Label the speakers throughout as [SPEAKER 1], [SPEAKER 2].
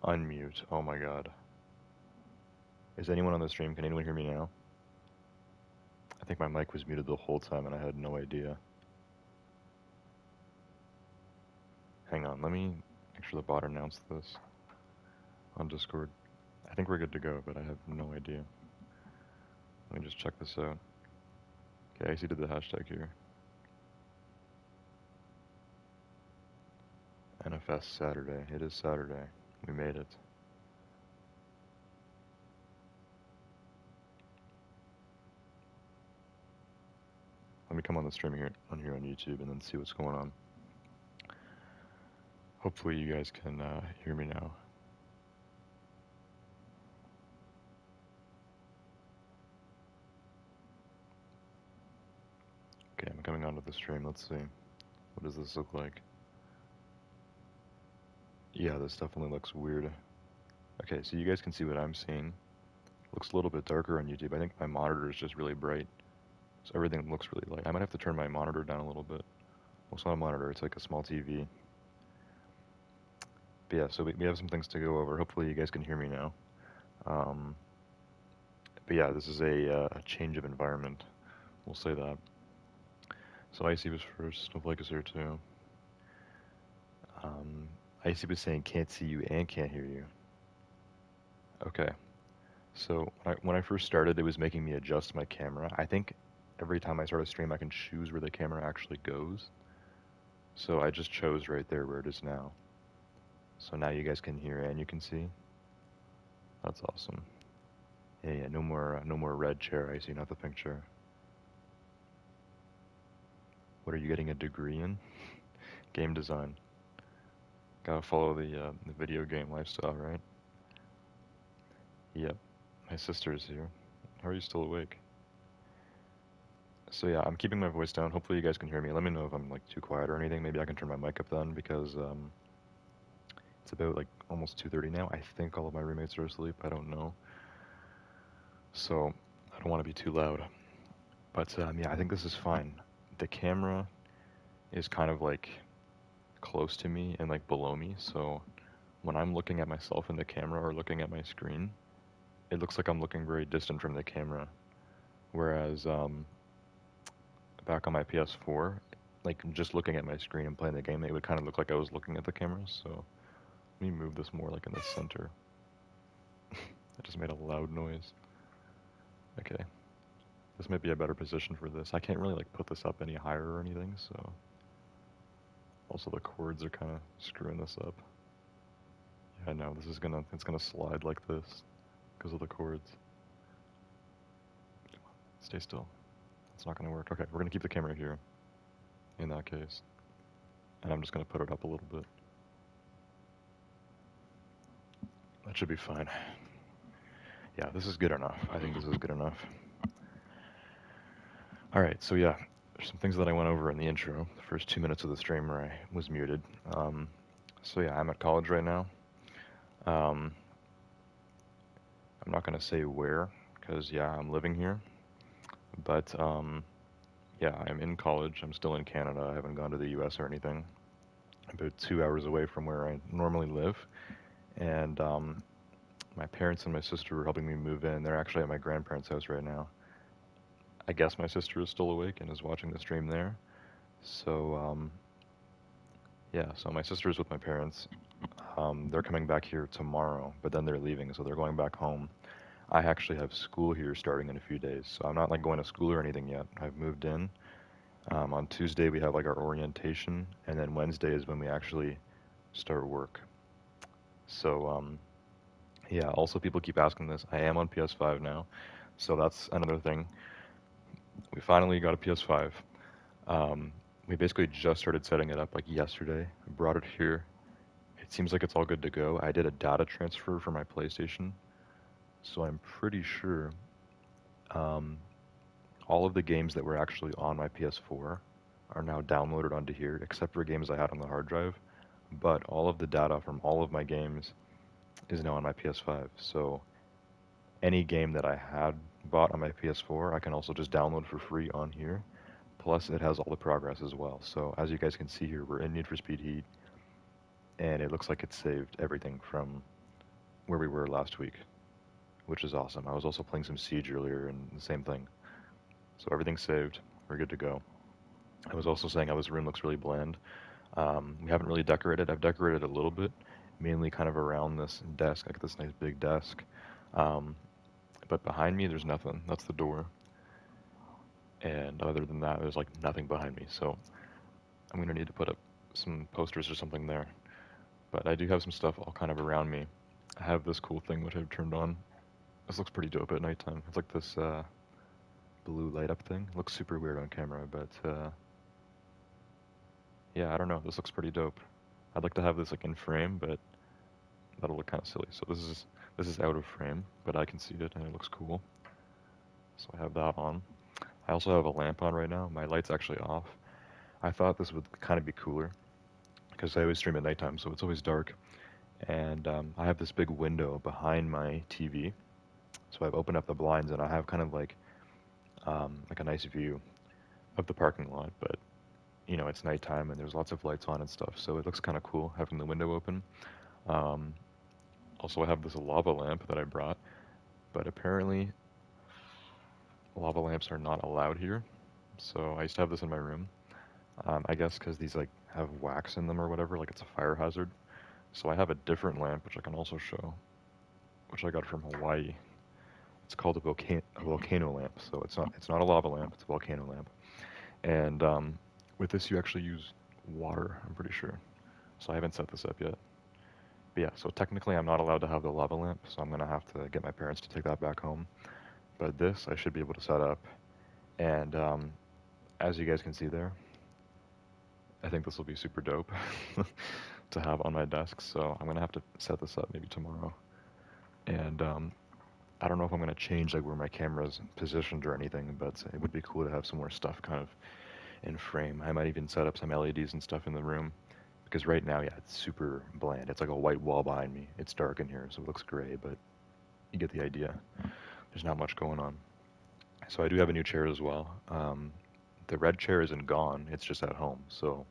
[SPEAKER 1] Unmute. Oh my god. Is anyone on the stream? Can anyone hear me now? I think my mic was muted the whole time and I had no idea. Hang on, let me make sure the bot announced this on Discord. I think we're good to go, but I have no idea. Let me just check this out. Okay, I see did the hashtag here. NFS Saturday. It is Saturday. We made it. Let me come on the stream here on YouTube and then see what's going on. Hopefully you guys can hear me now. Okay, I'm coming onto the stream. Let's see. What does this look like? Yeah, this definitely looks weird. Okay, so you guys can see what I'm seeing. Looks a little bit darker on YouTube. I think my monitor is just really bright. So everything looks really light. I might have to turn my monitor down a little bit. Well, it's not a monitor, it's like a small TV. But yeah, so we have some things to go over. Hopefully you guys can hear me now. But yeah, this is a change of environment. We'll say that. So Icy was first, Snowflake is here too. Icy was saying can't see you and can't hear you. Okay. So when I first started, it was making me adjust my camera. I think every time I start a stream, I can choose where the camera actually goes. So I just chose right there where it is now. So now you guys can hear and you can see. That's awesome. Yeah, no more red chair, I see, not the pink chair. What are you getting a degree in? Game design. Gotta follow the video game lifestyle, right? Yep. My sister is here. How are you still awake? So yeah, I'm keeping my voice down. Hopefully you guys can hear me. Let me know if I'm like too quiet or anything. Maybe I can turn my mic up then because it's about like almost 2:30 now. I think all of my roommates are asleep. I don't know. So I don't want to be too loud. But yeah, I think this is fine. The camera is kind of like close to me and like below me. So when I'm looking at myself in the camera or looking at my screen, it looks like I'm looking very distant from the camera. Whereas back on my PS4, like just looking at my screen and playing the game, it would kind of look like I was looking at the camera. So let me move this more like in the center. I just made a loud noise. Okay. This might be a better position for this. I can't really like put this up any higher or anything, so also the cords are kind of screwing this up. Yeah, no, this is it's gonna slide like this because of the cords. Stay still. It's not gonna work. Okay, we're gonna keep the camera here in that case. And I'm just gonna put it up a little bit. That should be fine. Yeah, this is good enough. I think this is good enough. Alright, so yeah, there's some things that I went over in the intro, the first 2 minutes of the stream where I was muted. So yeah, I'm at college right now. I'm not going to say where, because yeah, I'm living here. But yeah, I'm in college. I'm still in Canada. I haven't gone to the US or anything. I'm about 2 hours away from where I normally live. And my parents and my sister were helping me move in. They're actually at my grandparents' house right now. I guess my sister is still awake and is watching the stream there. So yeah, so my sister's with my parents. They're coming back here tomorrow, but then they're leaving, so they're going back home. I actually have school here starting in a few days, so I'm not like going to school or anything yet. I've moved in. On Tuesday we have like our orientation, and then Wednesday is when we actually start work. So yeah, also people keep asking this. I am on PS5 now, so that's another thing. We finally got a PS5. We basically just started setting it up like yesterday. I brought it here. It seems like it's all good to go. I did a data transfer for my PlayStation, so I'm pretty sure all of the games that were actually on my PS4 are now downloaded onto here, except for games I had on the hard drive. But all of the data from all of my games is now on my PS5. So any game that I had bought on my PS4, I can also just download for free on here. Plus, it has all the progress as well. So as you guys can see here, we're in Need for Speed Heat, and it looks like it saved everything from where we were last week, which is awesome. I was also playing some Siege earlier, and the same thing. So everything's saved. We're good to go. I was also saying how this room looks really bland. We haven't really decorated. I've decorated a little bit, mainly kind of around this desk, like this nice big desk. Um, but behind me, there's nothing. That's the door. And other than that, there's like nothing behind me. So I'm going to need to put up some posters or something there. But I do have some stuff all kind of around me. I have this cool thing which I've turned on. This looks pretty dope at nighttime. It's like this blue light up thing. It looks super weird on camera, but yeah, I don't know. This looks pretty dope. I'd like to have this like in frame, but that'll look kind of silly. So this is out of frame, but I can see it and it looks cool. So I have that on. I also have a lamp on right now. My light's actually off. I thought this would kind of be cooler because I always stream at nighttime, so it's always dark. And I have this big window behind my TV, so I've opened up the blinds and I have kind of like a nice view of the parking lot. But you know, it's nighttime and there's lots of lights on and stuff, so it looks kind of cool having the window open. Um, Also, I have this lava lamp that I brought, but apparently lava lamps are not allowed here. So I used to have this in my room. I guess because these like have wax in them or whatever, like it's a fire hazard. So I have a different lamp which I can also show, which I got from Hawaii. It's called a volcano lamp. So it's not a lava lamp, it's a volcano lamp. And with this you actually use water, I'm pretty sure. So I haven't set this up yet. But yeah, so technically I'm not allowed to have the lava lamp, so I'm gonna have to get my parents to take that back home. But this I should be able to set up. And as you guys can see there, I think this will be super dope to have on my desk. So I'm gonna have to set this up maybe tomorrow. And I don't know if I'm gonna change like where my camera's positioned or anything, but it would be cool to have some more stuff kind of in frame. I might even set up some LEDs and stuff in the room because right now, yeah, it's super bland. It's like a white wall behind me. It's dark in here, so it looks gray, but you get the idea. There's not much going on. So I do have a new chair as well. The red chair isn't gone, it's just at home. So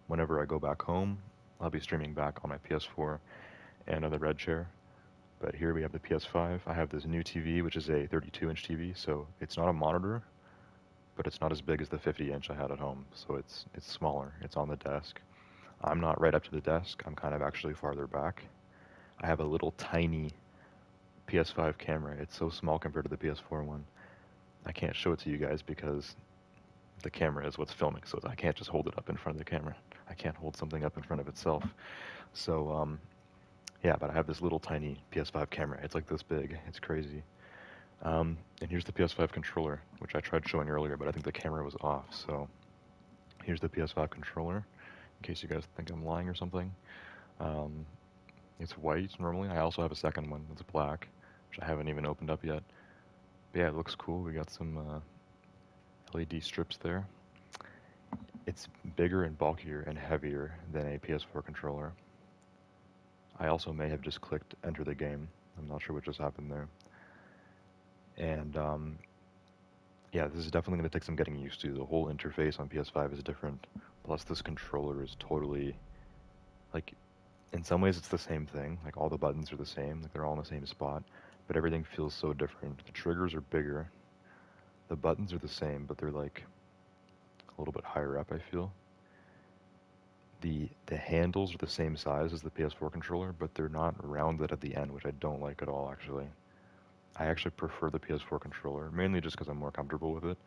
[SPEAKER 1] whenever I go back home, I'll be streaming back on my PS4 and on the red chair. But here we have the PS5. I have this new TV, which is a 32-inch TV, so it's not a monitor, but it's not as big as the 50-inch I had at home. So it's smaller. It's on the desk. I'm not right up to the desk. I'm kind of actually farther back. I have a little tiny PS5 camera. It's so small compared to the PS4 one. I can't show it to you guys because the camera is what's filming, so I can't just hold it up in front of the camera. I can't hold something up in front of itself. So, yeah, but I have this little tiny PS5 camera. It's like this big. It's crazy. And here's the PS5 controller, which I tried showing earlier, but I think the camera was off. So here's the PS5 controller, in case you guys think I'm lying or something. It's white normally. I also have a second one that's black, which I haven't even opened up yet. But yeah, it looks cool. We got some LED strips there. It's bigger and bulkier and heavier than a PS4 controller. I also may have just clicked enter the game. I'm not sure what just happened there. And yeah, this is definitely going to take some getting used to. The whole interface on PS5 is different. Plus, this controller is totally, like, in some ways it's the same thing. Like, all the buttons are the same. Like, they're all in the same spot. But everything feels so different. The triggers are bigger. The buttons are the same, but they're, like, a little bit higher up, I feel. The handles are the same size as the PS4 controller, but they're not rounded at the end, which I don't like at all, actually. I actually prefer the PS4 controller, mainly just because I'm more comfortable with it.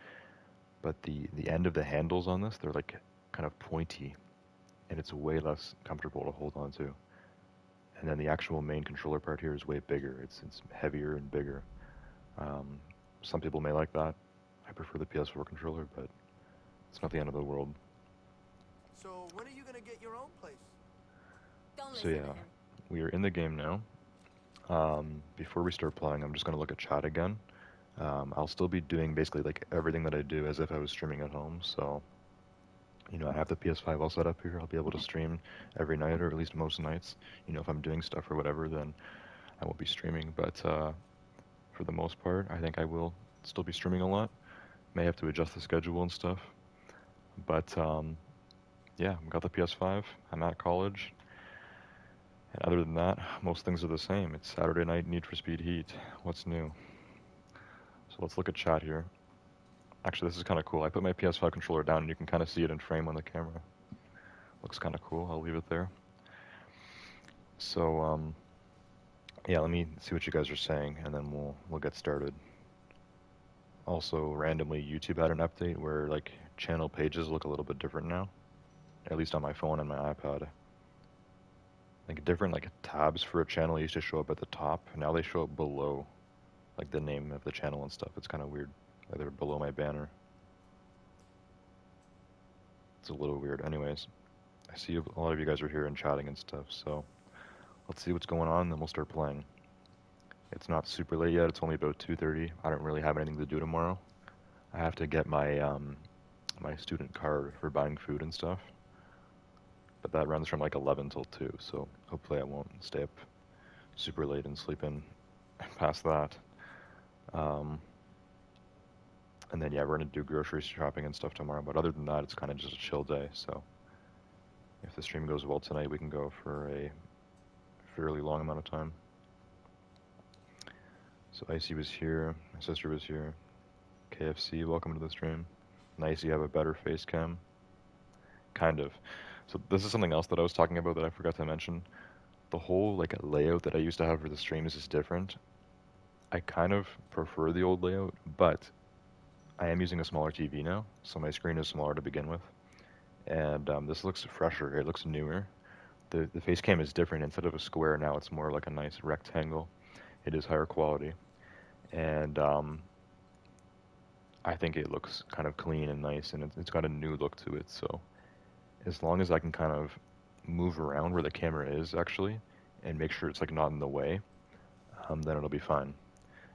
[SPEAKER 1] But the end of the handles on this, they're like kind of pointy, and it's way less comfortable to hold on to. And then the actual main controller part here is way bigger. It's heavier and bigger. Some people may like that. I prefer the PS4 controller, but it's not the end of the world.
[SPEAKER 2] So when are you gonna get your own place?
[SPEAKER 3] Don't
[SPEAKER 1] So
[SPEAKER 3] listen
[SPEAKER 1] yeah,
[SPEAKER 3] to him.
[SPEAKER 1] we are in the game now. Before we start playing, I'm just going to look at chat again. I'll still be doing basically like everything that I do as if I was streaming at home. So, you know, I have the PS5 all set up here. I'll be able to stream every night, or at least most nights. You know, if I'm doing stuff or whatever, then I won't be streaming. But for the most part, I think I will still be streaming a lot. May have to adjust the schedule and stuff. But yeah, I've got the PS5. I'm at college. And other than that, most things are the same. It's Saturday night, Need for Speed Heat. What's new? So let's look at chat here. Actually, this is kind of cool. I put my PS5 controller down and you can kind of see it in frame on the camera. Looks kind of cool. I'll leave it there. So, yeah, let me see what you guys are saying and then we'll get started. Also, randomly, YouTube had an update where like channel pages look a little bit different now. At least on my phone and my iPad. Like different like tabs for a channel used to show up at the top. Now they show up below, like the name of the channel and stuff. It's kind of weird. Like they're below my banner. It's a little weird. Anyways, I see a lot of you guys are here and chatting and stuff. So let's see what's going on, and then we'll start playing. It's not super late yet. It's only about 2:30. I don't really have anything to do tomorrow. I have to get my student card for buying food and stuff. But that runs from like 11 till 2, so hopefully I won't stay up super late and sleep in past that. Um, and then, yeah, we're going to do grocery shopping and stuff tomorrow. But other than that, it's kind of just a chill day. So if the stream goes well tonight, we can go for a fairly long amount of time. So Icy was here. My sister was here. KFC, welcome to the stream. Nice, you have a better face cam. Kind of. So this is something else that I was talking about that I forgot to mention. The whole like layout that I used to have for the streams is different. I kind of prefer the old layout, but I am using a smaller TV now, so my screen is smaller to begin with. And this looks fresher. It looks newer. The face cam is different. Instead of a square, now it's more like a nice rectangle. It is higher quality. And I think it looks kind of clean and nice, and it's got a new look to it. So as long as I can kind of move around where the camera is actually, and make sure it's like not in the way, then it'll be fine.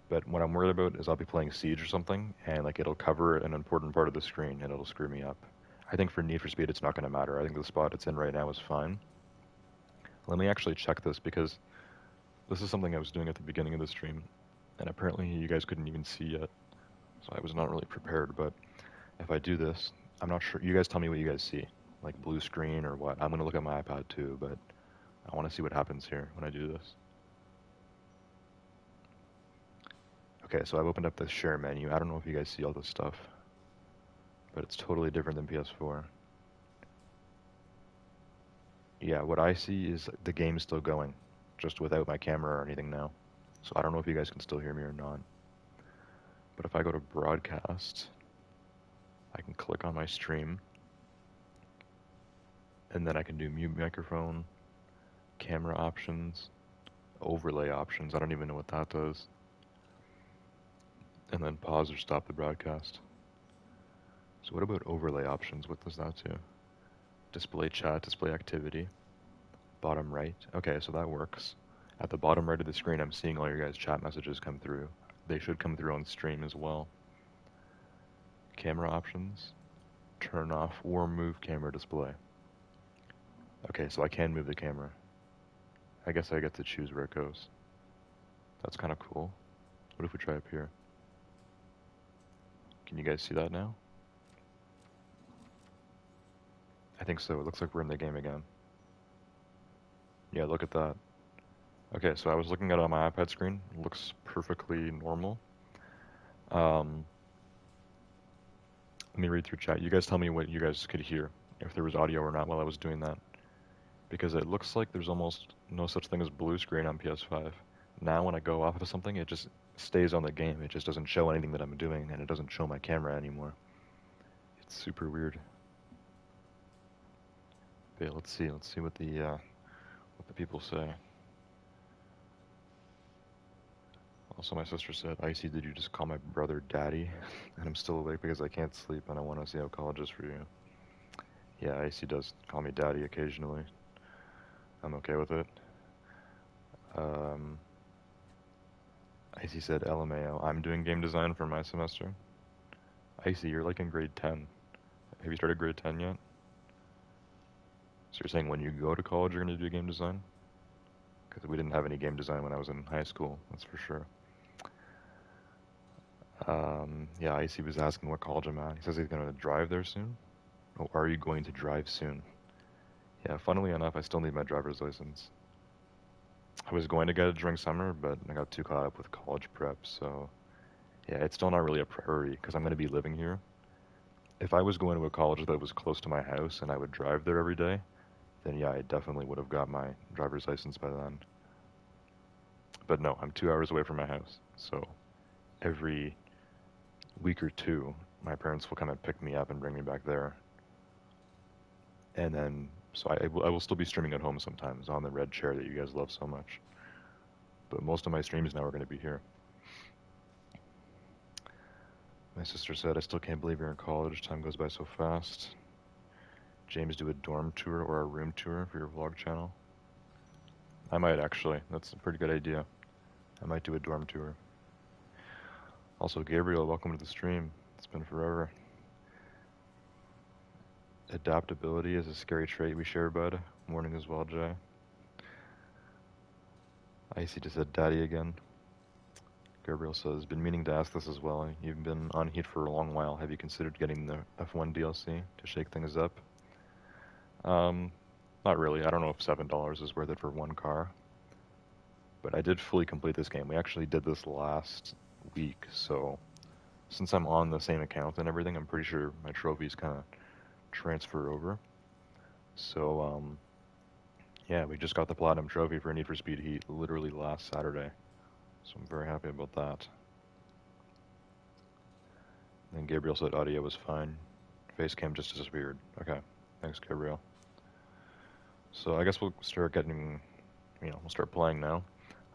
[SPEAKER 1] But what I'm worried about is I'll be playing Siege or something, and like it'll cover an important part of the screen, and it'll screw me up. I think for Need for Speed, it's not going to matter. I think the spot it's in right now is fine. Let me actually check this, because this is something I was doing at the beginning of the stream, and apparently you guys couldn't even see yet, so I was not really prepared. But if I do this, I'm not sure. You guys tell me what you guys see, like blue screen or what. I'm going to look at my iPad too, but I want to see what happens here when I do this. Okay, so I've opened up the share menu. I don't know if you guys see all this stuff, but it's totally different than PS4. Yeah, what I see is the game is still going, just without my camera or anything now. So I don't know if you guys can still hear me or not. But if I go to broadcast, I can click on my stream, and then I can do mute microphone, camera options, overlay options. I don't even know what that does. And then pause or stop the broadcast. So what about overlay options? What does that do? Display chat, display activity, bottom right. Okay, so that works. At the bottom right of the screen, I'm seeing all your guys' chat messages come through. They should come through on stream as well. Camera options, turn off or move camera display. Okay, so I can move the camera. I guess I get to choose where it goes. That's kind of cool. What if we try up here? Can you guys see that now? I think so. It looks like we're in the game again. Yeah, look at that. Okay, so I was looking at it on my iPad screen. It looks perfectly normal. Let me read through chat. You guys tell me what you guys could hear, if there was audio or not while I was doing that. Because it looks like there's almost no such thing as blue screen on PS5. Now when I go off of something, it just stays on the game. It just doesn't show anything that I'm doing, and it doesn't show my camera anymore. It's super weird. Okay, let's see what the people say. Also, my sister said, Icy, did you just call my brother daddy? And I'm still awake because I can't sleep and I want to see how college is for you. Yeah, Icy does call me daddy occasionally. I'm okay with it. Icy said, LMAO, I'm doing game design for my semester. Icy, you're like in grade 10. Have you started grade 10 yet? So you're saying when you go to college you're going to do game design? Because we didn't have any game design when I was in high school, that's for sure. Yeah, Icy was asking what college I'm at. He says he's going to drive there soon. Oh, are you going to drive soon? Yeah, funnily enough, I still need my driver's license. I was going to get it during summer, but I got too caught up with college prep, so yeah, it's still not really a priority because I'm going to be living here. If I was going to a college that was close to my house and I would drive there every day, then yeah, I definitely would have got my driver's license by then. But no, I'm 2 hours away from my house, so every week or two, my parents will come and pick me up and bring me back there. And then, so I will still be streaming at home sometimes on the red chair that you guys love so much. But most of my streams now are going to be here. My sister said, I still can't believe you're in college. Time goes by so fast. James, do a dorm tour or a room tour for your vlog channel. I might actually. That's a pretty good idea. I might do a dorm tour. Also, Gabriel, welcome to the stream. It's been forever. Adaptability is a scary trait we share, bud. Morning as well, Jay. Icy just said daddy again. Gabriel says, been meaning to ask this as well. You've been on Heat for a long while. Have you considered getting the F1 DLC to shake things up? Not really. I don't know if $7 is worth it for one car. But I did fully complete this game. We actually did this last week, so since I'm on the same account and everything, I'm pretty sure my trophies kind of transfer over. So, yeah, we just got the Platinum Trophy for Need for Speed Heat literally last Saturday. So I'm very happy about that. And Gabriel said audio was fine. Facecam just disappeared. Okay, thanks, Gabriel. So I guess we'll start getting, we'll start playing now.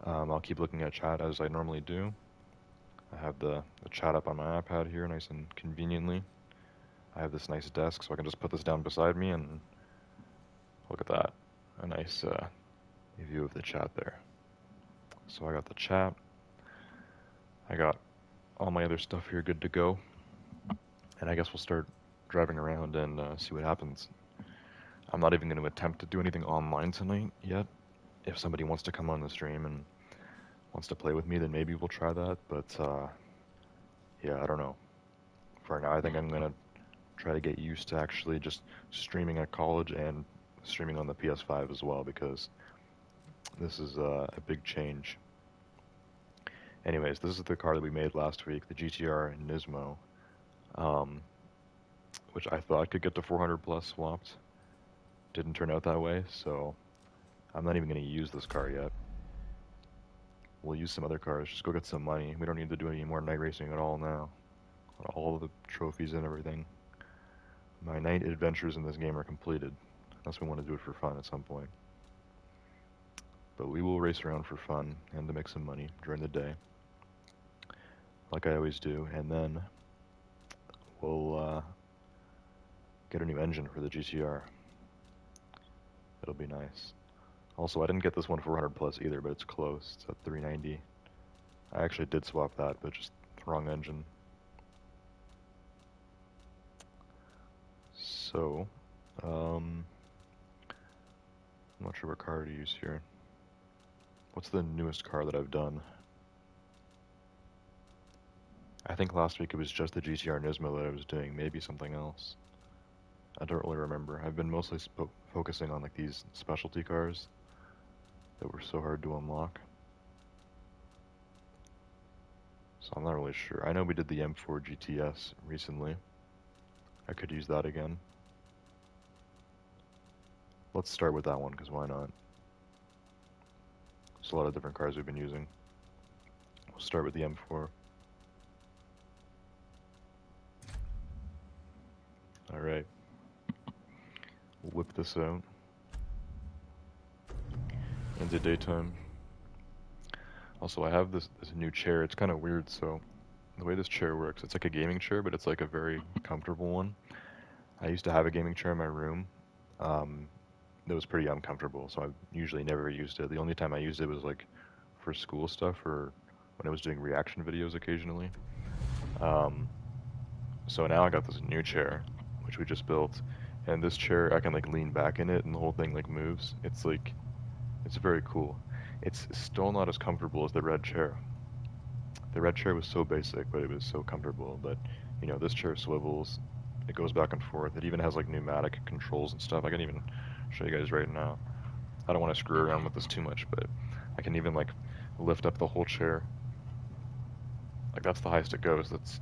[SPEAKER 1] I'll keep looking at chat as I normally do. I have the chat up on my iPad here, nice and conveniently. I have this nice desk, so I can just put this down beside me and look at that. A nice view of the chat there. So I got the chat. I got all my other stuff here good to go. And I guess we'll start driving around and see what happens. I'm not even going to attempt to do anything online tonight yet. If somebody wants to come on the stream and wants to play with me, then maybe we'll try that. But yeah, I don't know. For now, I think I'm going to try to get used to actually just streaming at college and streaming on the PS5 as well, because this is a big change. Anyways, this is the car that we made last week, the GTR Nismo, which I thought could get to 400 plus swapped. Didn't turn out that way, so I'm not even going to use this car yet. We'll use some other cars, just go get some money. We don't need to do any more night racing at all now. All of the trophies and everything. My night adventures in this game are completed, unless we want to do it for fun at some point. But we will race around for fun and to make some money during the day, like I always do, and then we'll get a new engine for the GTR. It'll be nice. Also, I didn't get this one 400 plus either, but it's close. It's at 390. I actually did swap that, but just the wrong engine. So, I'm not sure what car to use here. What's the newest car that I've done? I think last week it was just the GTR Nismo that I was doing, maybe something else. I don't really remember. I've been mostly focusing on like these specialty cars that were so hard to unlock. So I'm not really sure. I know we did the M4 GTS recently. I could use that again. Let's start with that one, because why not? There's a lot of different cars we've been using. We'll start with the M4. Alright. We'll whip this out into daytime. Also, I have this new chair. It's kind of weird, so the way this chair works, it's like a gaming chair, but it's like a very comfortable one. I used to have a gaming chair in my room. It was pretty uncomfortable, so I usually never used it. The only time I used it was like for school stuff or when I was doing reaction videos occasionally. So now I got this new chair, which we just built, and this chair I can like lean back in it and the whole thing like moves. It's very cool. It's still not as comfortable as the red chair. The red chair was so basic, but it was so comfortable. But this chair swivels, it goes back and forth. It even has like pneumatic controls and stuff. I can even show you guys right now. I don't want to screw around with this too much, but I can even like lift up the whole chair. Like that's the highest it goes. That's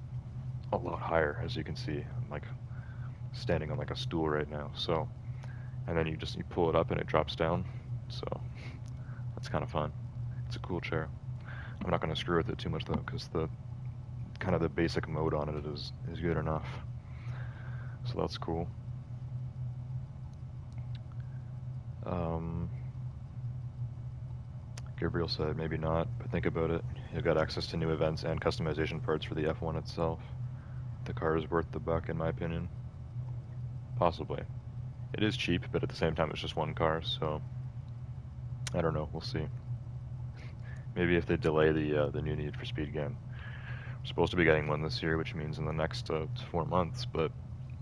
[SPEAKER 1] a lot higher, as you can see. I'm like standing on like a stool right now. So, and then you pull it up and it drops down. So that's kind of fun. It's a cool chair. I'm not going to screw with it too much though, because the kind of the basic mode on it is good enough. So that's cool. Gabriel said maybe not, but think about it. You've got access to new events and customization parts for the F1 itself. The car is worth the buck, in my opinion. Possibly. It is cheap, but at the same time, it's just one car, so I don't know. We'll see. Maybe if they delay the new Need for Speed game. We're supposed to be getting one this year, which means in the next 4 months, but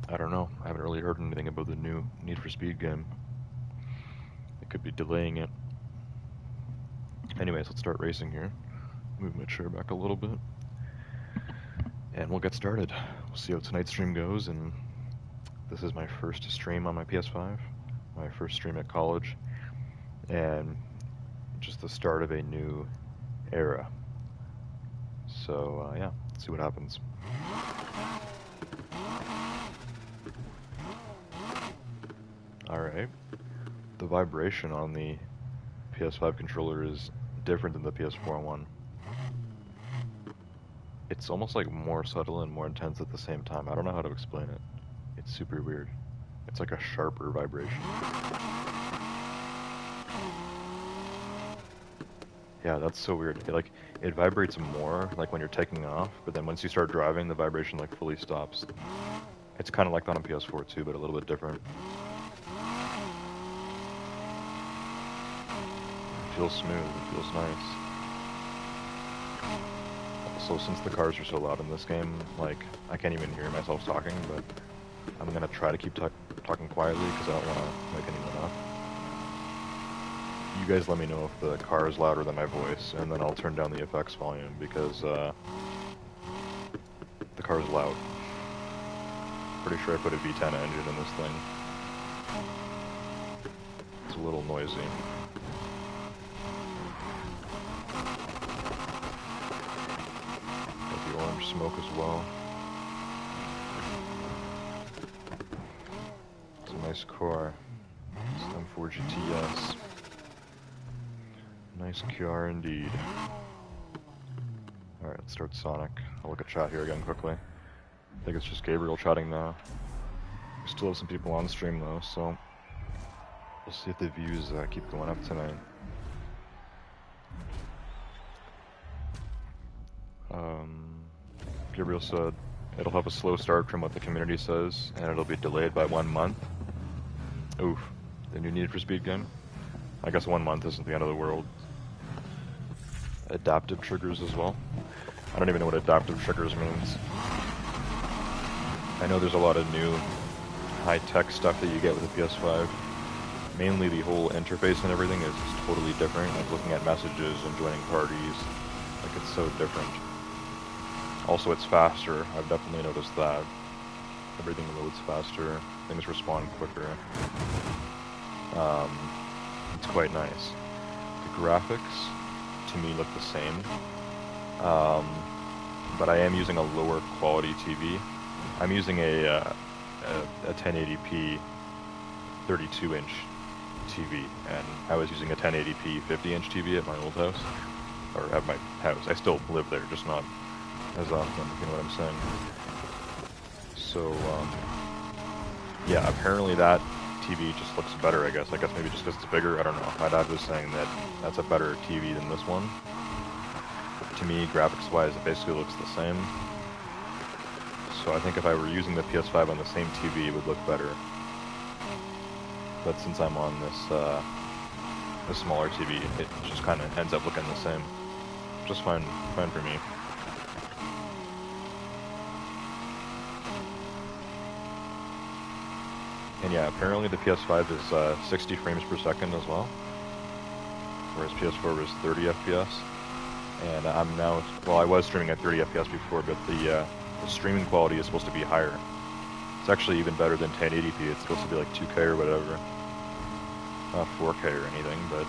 [SPEAKER 1] I don't know. I haven't really heard anything about the new Need for Speed game. It could be delaying it. Anyways, let's start racing here. Move my chair back a little bit. And we'll get started. We'll see how tonight's stream goes, and this is my first stream on my PS5. My first stream at college. And just the start of a new era. So, yeah, let's see what happens. Alright. The vibration on the Ps5 controller is different than the PS4 one. It's almost like more subtle and more intense at the same time. I don't know how to explain it. It's super weird. It's like a sharper vibration. Yeah, that's so weird. It vibrates more like when you're taking off, but then once you start driving, the vibration like fully stops. It's kind of like that on PS4 too, but a little bit different. It feels smooth. It feels nice. Also, since the cars are so loud in this game, like I can't even hear myself talking, but I'm gonna try to keep talking quietly because I don't want to wake anyone up. You guys let me know if the car is louder than my voice, and then I'll turn down the effects volume because the car is loud. Pretty sure I put a V10 engine in this thing. It's a little noisy. Got the orange smoke as well. It's a nice car. It's an M4 GTS. Nice QR indeed. Alright, let's start Sonic. I'll look at chat here again quickly. I think it's just Gabriel chatting now. We still have some people on stream though, so we'll see if the views keep going up tonight. Gabriel said it'll have a slow start from what the community says, and it'll be delayed by 1 month. Oof. The new Need for Speed game? I guess 1 month isn't the end of the world. Adaptive triggers as well. I don't even know what adaptive triggers means. I know there's a lot of new high-tech stuff that you get with the PS5. Mainly the whole interface and everything is totally different. Like looking at messages and joining parties. Like it's so different. Also it's faster. I've definitely noticed that. Everything loads faster. Things respond quicker. It's quite nice. The graphics to me look the same. But I am using a lower quality TV. I'm using a 1080p 32-inch TV, and I was using a 1080p 50-inch TV at my old house, or at my house. I still live there, just not as often, if you know what I'm saying. So, yeah, apparently that TV just looks better, I guess. Maybe just because it's bigger, I don't know. My dad was saying that that's a better TV than this one. To me, graphics-wise, it basically looks the same. So I think if I were using the PS5 on the same TV, it would look better. But since I'm on this smaller TV, it just kind of ends up looking the same. Just fine for me. And yeah, apparently the PS5 is 60 frames per second as well, whereas PS4 was 30 FPS. And I'm now, well, I was streaming at 30 FPS before, but the streaming quality is supposed to be higher. It's actually even better than 1080p. It's supposed to be like 2K or whatever. Not 4K or anything, but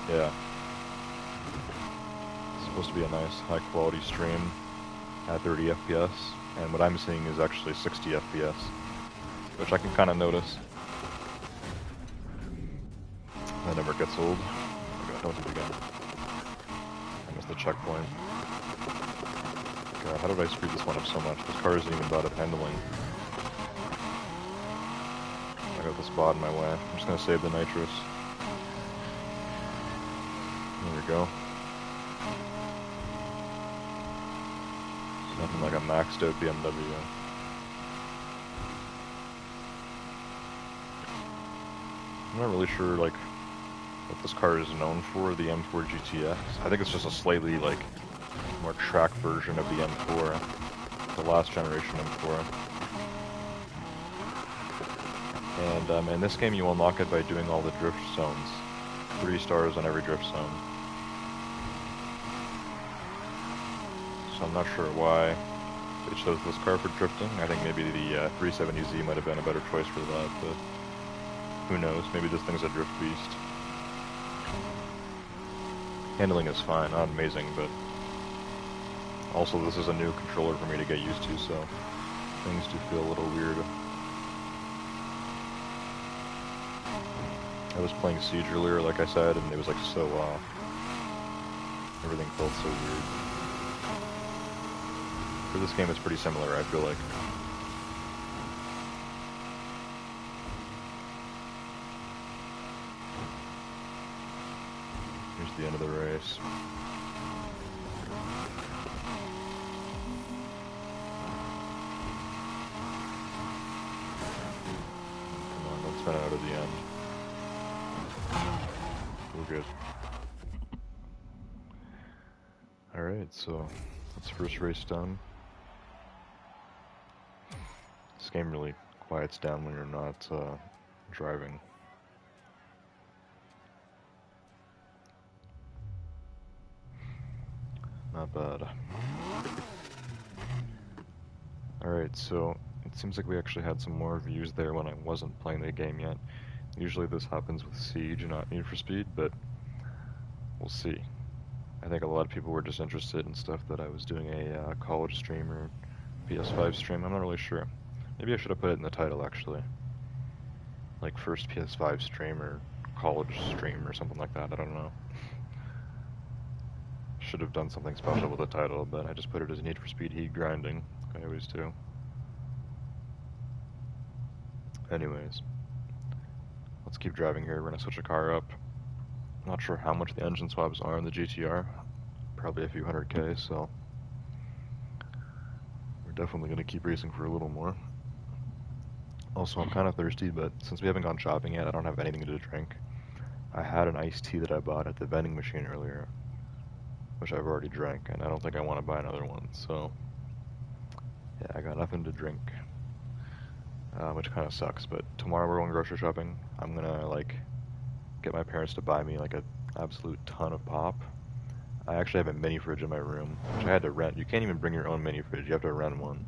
[SPEAKER 1] Yeah. It's supposed to be a nice high quality stream at 30 FPS, and what I'm seeing is actually 60 FPS, which I can kind of notice. That never gets old. Oh my god, don't do it again. I missed the checkpoint. God, how did I screw this one up so much? This car isn't even bad at handling. I got this bot in my way. I'm just gonna save the nitrous. There we go. Nothing like a maxed out BMW. I'm not really sure, like, what this car is known for, the M4 GTX. I think it's just a slightly, like, more track version of the M4, the last generation M4. And in this game you unlock it by doing all the drift zones. 3 stars on every drift zone. So I'm not sure why they chose this car for drifting. I think maybe the 370Z might have been a better choice for that, but who knows, maybe this thing's a drift beast. Handling is fine, not amazing, but also this is a new controller for me to get used to, so things do feel a little weird. I was playing Siege earlier, like I said, and it was like so off. Everything felt so weird. For this game it's pretty similar, I feel like. Here's the end of the race. Come on, don't spin out of the end. We're good. Alright, so that's first race done. This game really quiets down when you're not driving. Not bad. Alright, so it seems like we actually had some more views there when I wasn't playing the game yet. Usually this happens with Siege, not Need for Speed, but we'll see. I think a lot of people were just interested in stuff that I was doing a college stream or PS5 stream. I'm not really sure. Maybe I should have put it in the title, actually. Like, first PS5 stream or college stream or something like that. I don't know. Should have done something special with the title, but I just put it as Need for Speed Heat Grinding. I always do. Anyways. Let's keep driving here. We're gonna switch a car up. Not sure how much the engine swaps are in the GTR. Probably a few 100K, so we're definitely gonna keep racing for a little more. Also, I'm kind of thirsty, but since we haven't gone shopping yet, I don't have anything to drink. I had an iced tea that I bought at the vending machine earlier, which I've already drank, and I don't think I want to buy another one, so yeah, I got nothing to drink, which kind of sucks, but tomorrow we're going grocery shopping. I'm gonna, like, get my parents to buy me, like, an absolute ton of pop. I actually have a mini fridge in my room, which I had to rent. You can't even bring your own mini fridge, you have to rent one.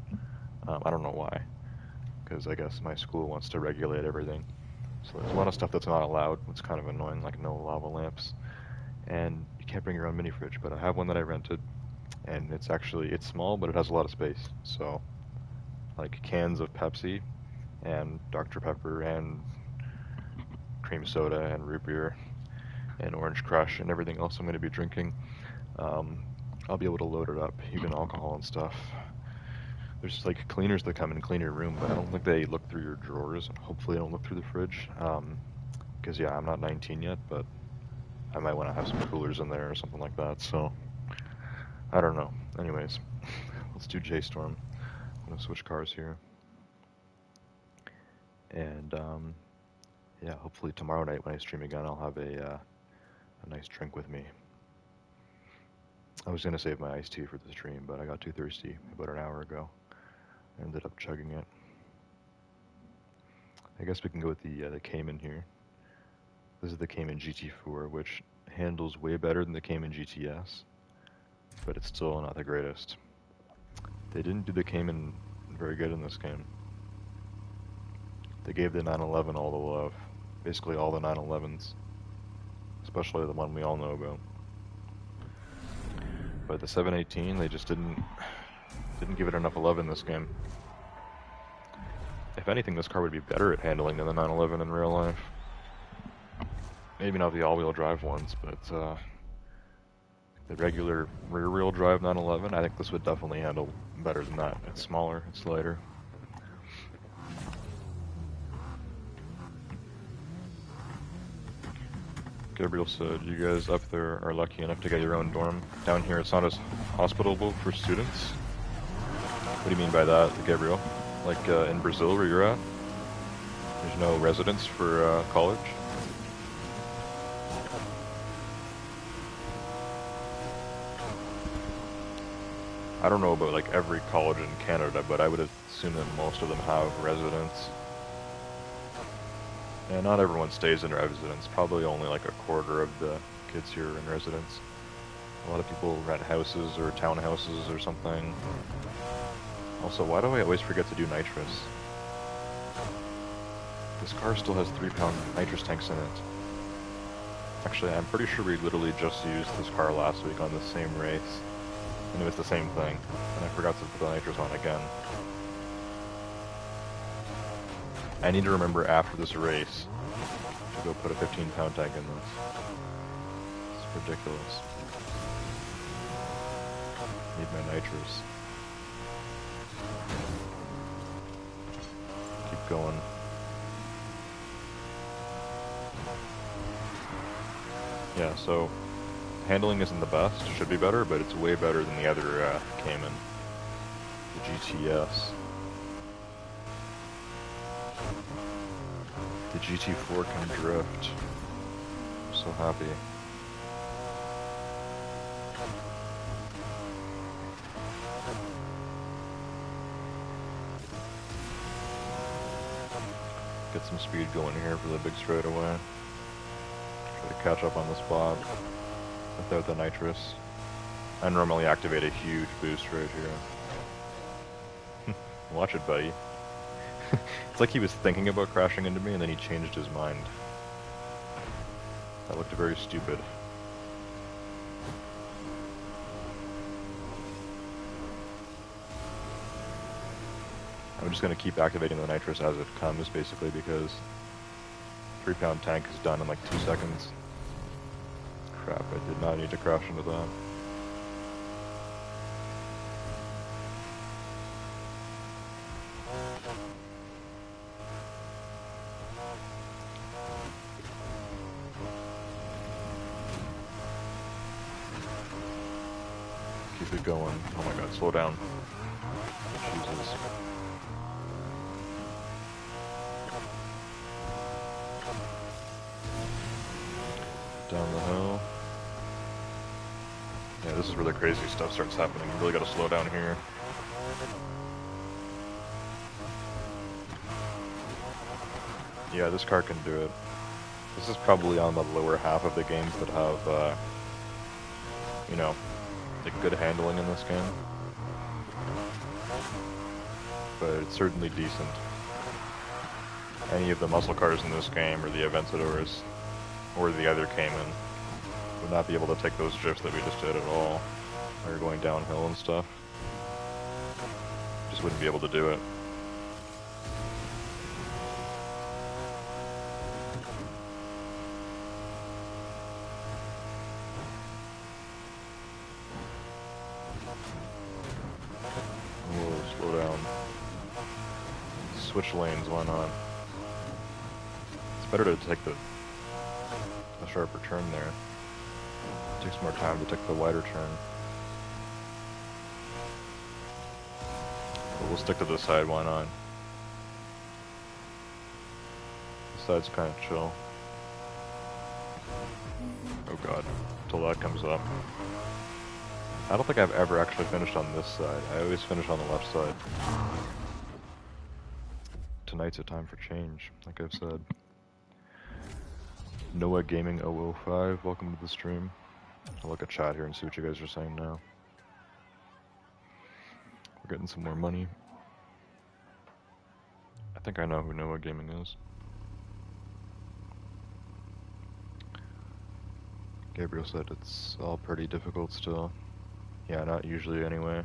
[SPEAKER 1] I don't know why, because I guess my school wants to regulate everything. So there's a lot of stuff that's not allowed, it's kind of annoying, like no lava lamps. And you can't bring your own mini fridge, but I have one that I rented, and it's small, but it has a lot of space. So, like, cans of Pepsi, and Dr. Pepper, and cream soda, and root beer, and Orange Crush, and everything else I'm going to be drinking. I'll be able to load it up, even alcohol and stuff. There's just, like, cleaners that come and clean your room, but I don't think they look through your drawers, and hopefully they don't look through the fridge. Because, yeah, I'm not 19 yet, but I might want to have some coolers in there or something like that, so I don't know. Anyways, let's do J-Storm. I'm going to switch cars here. And, yeah, hopefully tomorrow night when I stream again, I'll have a nice drink with me. I was going to save my iced tea for the stream, but I got too thirsty about an hour ago. I ended up chugging it. I guess we can go with the Cayman here. This is the Cayman Gt4, which handles way better than the Cayman GTS, but it's still not the greatest. They didn't do the Cayman very good in this game. They gave the 911 all the love, basically all the 911s. especially the one we all know about. But the 718, they just didn't give it enough love in this game. If anything, this car would be better at handling than the 911 in real life. Maybe not the all-wheel drive ones, but the regular rear-wheel drive 911, I think this would definitely handle better than that. It's smaller, it's lighter. Gabriel said, you guys up there are lucky enough to get your own dorm. Down here it's not as hospitable for students. What do you mean by that, Gabriel? Like in Brazil where you're at? There's no residence for college? I don't know about like every college in Canada, but I would assume that most of them have residence. Yeah, not everyone stays in residence. Probably only like a quarter of the kids here are in residence. A lot of people rent houses or townhouses or something. Also, why do I always forget to do nitrous? This car still has 3-pound nitrous tanks in it. Actually, I'm pretty sure we literally just used this car last week on the same race. And it was the same thing. And I forgot to put the nitrous on again. I need to remember after this race to go put a 15-pound tank in this. It's ridiculous. Need my nitrous. Keep going. Yeah, so handling isn't the best. Should be better, but it's way better than the other Cayman. The GTS. The Gt4 can drift. I'm so happy. Get some speed going here for the big straightaway. Try to catch up on the spot without the nitrous. I normally activate a huge boost right here. Watch it, buddy. It's like he was thinking about crashing into me and then he changed his mind. That looked very stupid. I'm just going to keep activating the nitrous as it comes, basically, because 3-pound tank is done in like 2 seconds. Crap, I did not need to crash into that. Keep it going. Oh my god, slow down. Jesus. Down the hill. Yeah, this is where the crazy stuff starts happening. You really gotta slow down here. Yeah, this car can do it. This is probably on the lower half of the games that have, you know, like good handling in this game. But it's certainly decent. Any of the muscle cars in this game, or the Aventadors, or the other Cayman, would not be able to take those drifts that we just did at all. Or going downhill and stuff. Just wouldn't be able to do it. Whoa, slow down. Switch lanes, why not? It's better to take the sharper turn there. It takes more time to take the wider turn. But we'll stick to this side, why not? This side's kind of chill. Oh god, till that comes up. I don't think I've ever actually finished on this side. I always finish on the left side. Tonight's a time for change, like I've said. Noah Gaming 005, welcome to the stream. I'll look at chat here and see what you guys are saying now. We're getting some more money. I think I know who Noah Gaming is. Gabriel said it's all pretty difficult still. Yeah, not usually anyway.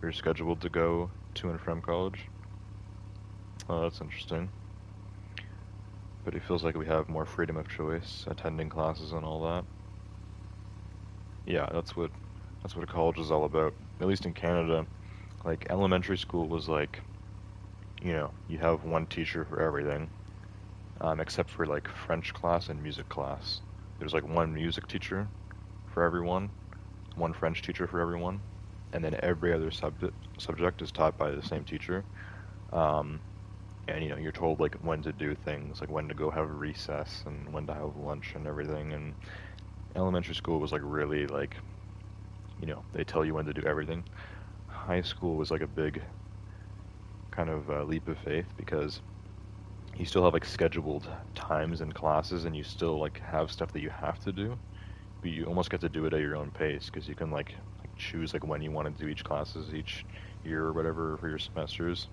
[SPEAKER 1] You're scheduled to go to and from college. Oh, that's interesting. But it feels like we have more freedom of choice, attending classes and all that. Yeah, that's what college is all about. At least in Canada, like elementary school was like, you have one teacher for everything, except for like French class and music class. There's like one music teacher for everyone, one French teacher for everyone, and then every other subject is taught by the same teacher. Um, and you're told like when to do things, like when to go have recess and when to have lunch and everything. And elementary school was like really like, they tell you when to do everything. High school was like a big kind of leap of faith because you still have like scheduled times and classes, and you still like have stuff that you have to do, but you almost get to do it at your own pace because you can like choose like when you want to do each classes each year or whatever for your semesters.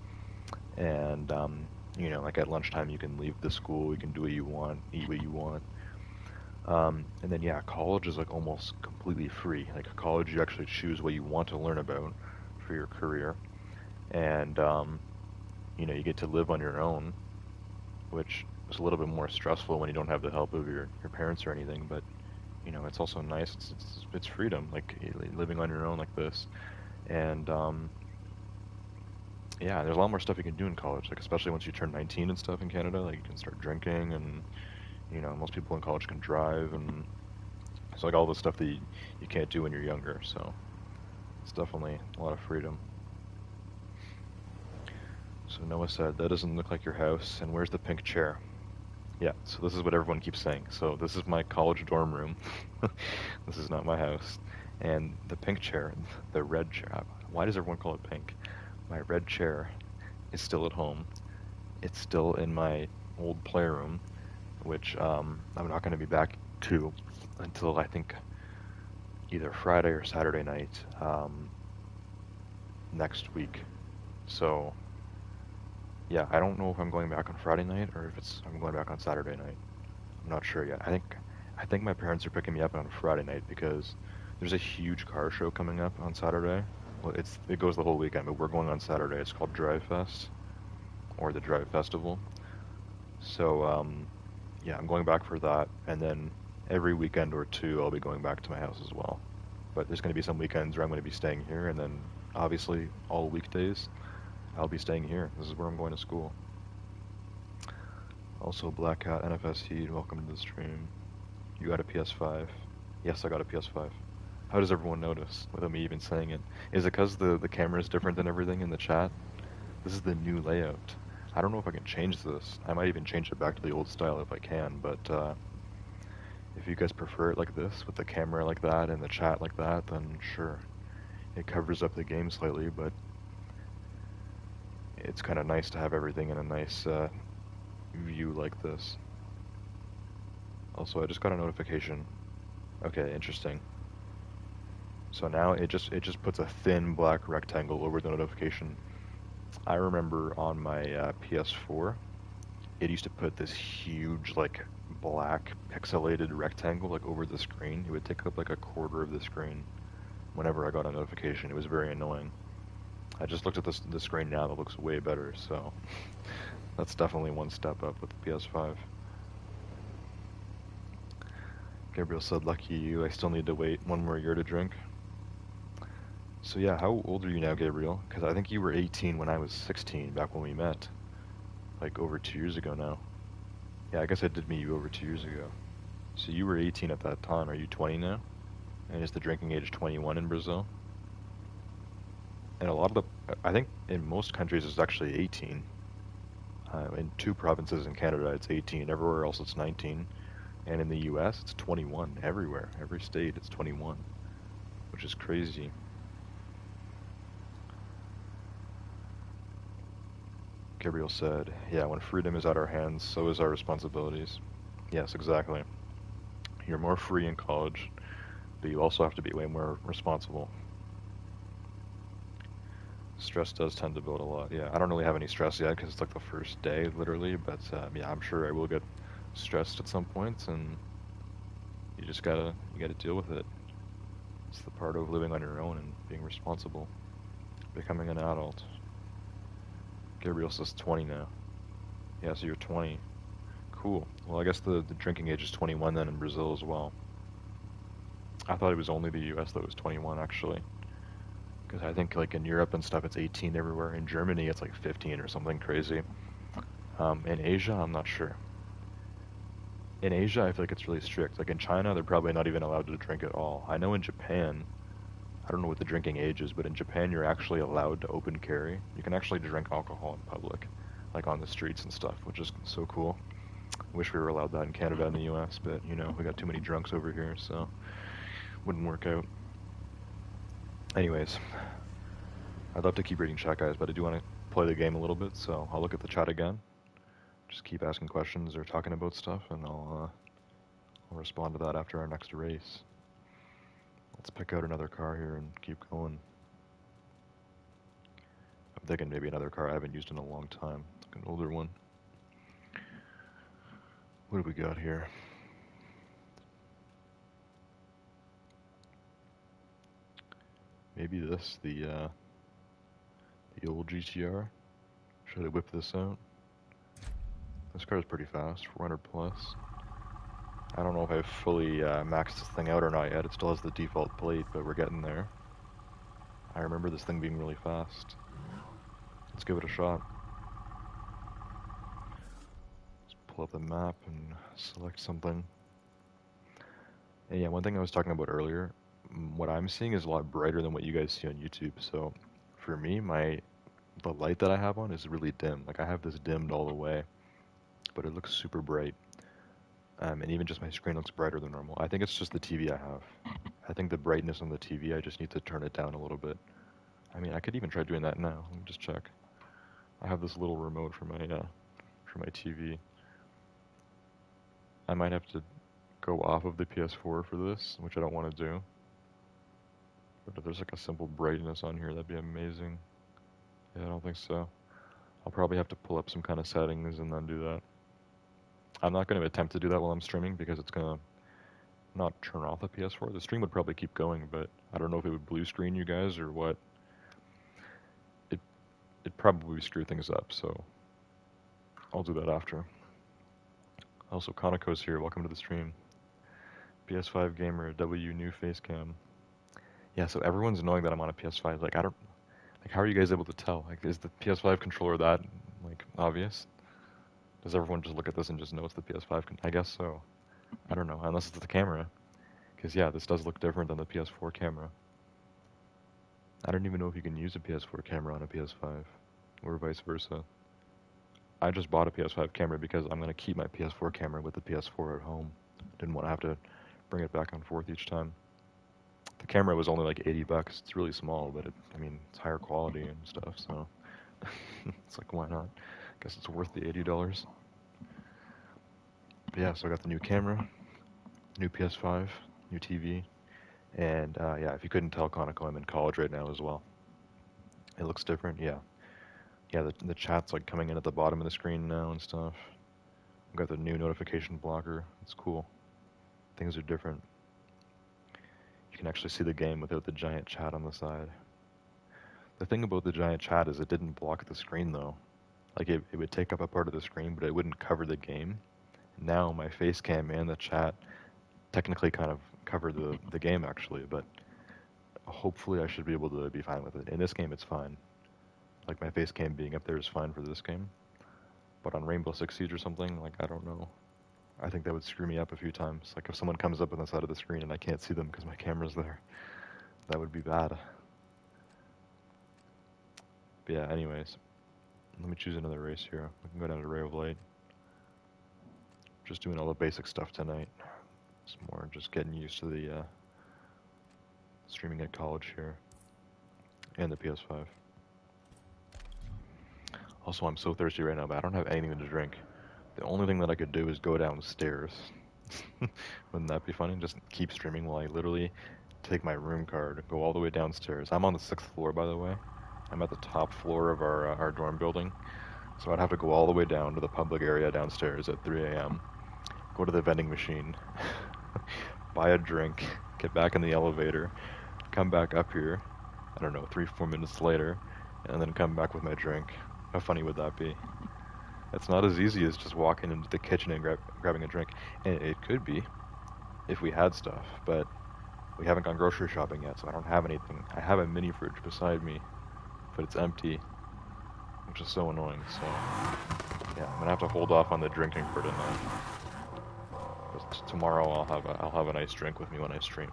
[SPEAKER 1] And like at lunchtime you can leave the school, you can do what you want, eat what you want. And then yeah, college is like almost completely free. Like college, you actually choose what you want to learn about for your career, and you get to live on your own, which is a little bit more stressful when you don't have the help of your parents or anything. But it's also nice. It's freedom, like living on your own like this, and yeah, there's a lot more stuff you can do in college. Like especially once you turn 19 and stuff in Canada, like you can start drinking, and most people in college can drive, and it's like all the stuff that you can't do when you're younger. So it's definitely a lot of freedom. So Noah said, that doesn't look like your house, and where's the pink chair? Yeah, so this is what everyone keeps saying. So this is my college dorm room. This is not my house. And the pink chair, the red chair, why does everyone call it pink? My red chair is still at home. It's still in my old playroom, which I'm not going to be back to until I think either Friday or Saturday night next week. So yeah, I don't know if I'm going back on Friday night or if I'm going back on Saturday night. I'm not sure yet. I think my parents are picking me up on Friday night because there's a huge car show coming up on Saturday. Well, it goes the whole weekend, but we're going on Saturday. It's called Drive Fest or the Drive Festival. So yeah, I'm going back for that, and then every weekend or two I'll be going back to my house as well. But there's going to be some weekends where I'm going to be staying here, and then obviously all weekdays I'll be staying here. This is where I'm going to school. Also, Black Cat, NFS Heat, welcome to the stream. You got a PS5? Yes, I got a PS5. How does everyone notice without me even saying it? Is it because the camera is different than everything in the chat? This is the new layout. I don't know if I can change this. I might even change it back to the old style if I can, but if you guys prefer it like this, with the camera like that and the chat like that, then sure. It covers up the game slightly, but it's kind of nice to have everything in a nice view like this. Also, I just got a notification. Okay, interesting. So now it just puts a thin black rectangle over the notification. I remember on my PS4, it used to put this huge like black pixelated rectangle like over the screen. It would take up like a quarter of the screen whenever I got a notification. It was very annoying. I just looked at the screen now, that looks way better, so that's definitely one step up with the PS5. Gabriel said, lucky you, I still need to wait one more year to drink. So yeah, how old are you now, Gabriel? Because I think you were 18 when I was 16, back when we met. Like over 2 years ago now. Yeah, I guess I did meet you over 2 years ago. So you were 18 at that time, are you 20 now? And is the drinking age 21 in Brazil? And a lot of I think in most countries it's actually 18. In 2 provinces in Canada it's 18, everywhere else it's 19. And in the US it's 21, everywhere. Every state it's 21, which is crazy. Gabriel said, yeah, when freedom is at our hands, so is our responsibilities. Yes, exactly. You're more free in college, but you also have to be way more responsible. Stress does tend to build a lot. Yeah, I don't really have any stress yet because it's like the first day, literally. But yeah, I'm sure I will get stressed at some point. And you gotta deal with it. It's the part of living on your own and being responsible, becoming an adult. Gabriel says 20 now. Yeah, so you're 20. Cool. Well, I guess the drinking age is 21 then in Brazil as well. I thought it was only the US that was 21 actually. Because I think like in Europe and stuff it's 18 everywhere. In Germany it's like 15 or something crazy. In Asia, I'm not sure. In Asia, I feel like it's really strict. Like in China, they're probably not even allowed to drink at all. I know in Japan, I don't know what the drinking age is, but in Japan you're actually allowed to open carry. You can actually drink alcohol in public, like on the streets and stuff, which is so cool. Wish we were allowed that in Canada and the US, but you know, we got too many drunks over here, so wouldn't work out. Anyways, I'd love to keep reading chat, guys, but I do want to play the game a little bit, so I'll look at the chat again. Just keep asking questions or talking about stuff, and I'll respond to that after our next race. Let's pick out another car here and keep going. I'm thinking maybe another car I haven't used in a long time, like an older one. What do we got here? Maybe this, the old GTR. Should I whip this out? This car is pretty fast, 400 plus. I don't know if I've fully maxed this thing out or not yet. It still has the default plate, but we're getting there. I remember this thing being really fast. Let's give it a shot. Let's pull up the map and select something. And yeah, one thing I was talking about earlier, what I'm seeing is a lot brighter than what you guys see on YouTube. So for me, the light that I have on is really dim. Like I have this dimmed all the way, but it looks super bright. And even just my screen looks brighter than normal. I think it's just the TV I have. I think the brightness on the TV, I just need to turn it down a little bit. I mean, I could even try doing that now. Let me just check. I have this little remote for my TV. I might have to go off of the PS4 for this, which I don't want to do. But if there's like a simple brightness on here, that'd be amazing. Yeah, I don't think so. I'll probably have to pull up some kind of settings and then do that. I'm not going to attempt to do that while I'm streaming because it's going to not turn off the PS4. The stream would probably keep going, but I don't know if it would blue screen you guys or what. It'd probably screw things up, so I'll do that after. Also, Conoco's here. Welcome to the stream. PS5 gamer, W new face cam. Yeah, so everyone's knowing that I'm on a PS5. Like, how are you guys able to tell? Like, is the PS5 controller that, like, obvious? Does everyone just look at this and just know it's the PS5? I guess so. I don't know, unless it's the camera. Because, yeah, this does look different than the PS4 camera. I don't even know if you can use a PS4 camera on a PS5, or vice versa. I just bought a PS5 camera because I'm going to keep my PS4 camera with the PS4 at home. Didn't want to have to bring it back and forth each time. The camera was only like 80 bucks. It's really small, but I mean, it's higher quality and stuff, so it's like, why not? Guess it's worth the $80. But yeah, so I got the new camera, new PS5, new TV, and yeah, if you couldn't tell, Conoco, I'm in college right now as well. It looks different, yeah. Yeah, the chat's like coming in at the bottom of the screen now and stuff. I've got the new notification blocker. It's cool. Things are different. You can actually see the game without the giant chat on the side. The thing about the giant chat is it didn't block the screen though. Like it would take up a part of the screen, but it wouldn't cover the game. Now my face cam and the chat technically kind of cover the game actually, but hopefully I should be able to be fine with it. In this game it's fine. Like my face cam being up there is fine for this game. But on Rainbow Six Siege or something, like I don't know. I think that would screw me up a few times. Like if someone comes up on the side of the screen and I can't see them because my camera's there, that would be bad. But yeah, anyways, let me choose another race here. We can go down to Ray of Light. Just doing all the basic stuff tonight. It's more just getting used to the streaming at college here and the PS5. Also, I'm so thirsty right now, but I don't have anything to drink. The only thing that I could do is go downstairs. Wouldn't that be funny? Just keep streaming while I literally take my room card, go all the way downstairs. I'm on the 6th floor, by the way. I'm at the top floor of our dorm building. So I'd have to go all the way down to the public area downstairs at 3 a.m., go to the vending machine, buy a drink, get back in the elevator, come back up here, I don't know, 3-4 minutes later, and then come back with my drink. How funny would that be? It's not as easy as just walking into the kitchen and grabbing a drink. And it could be, if we had stuff, but we haven't gone grocery shopping yet, so I don't have anything. I have a mini fridge beside me, but it's empty, which is so annoying, so yeah, I'm gonna have to hold off on the drinking for tonight. But tomorrow I'll have a nice drink with me when I stream.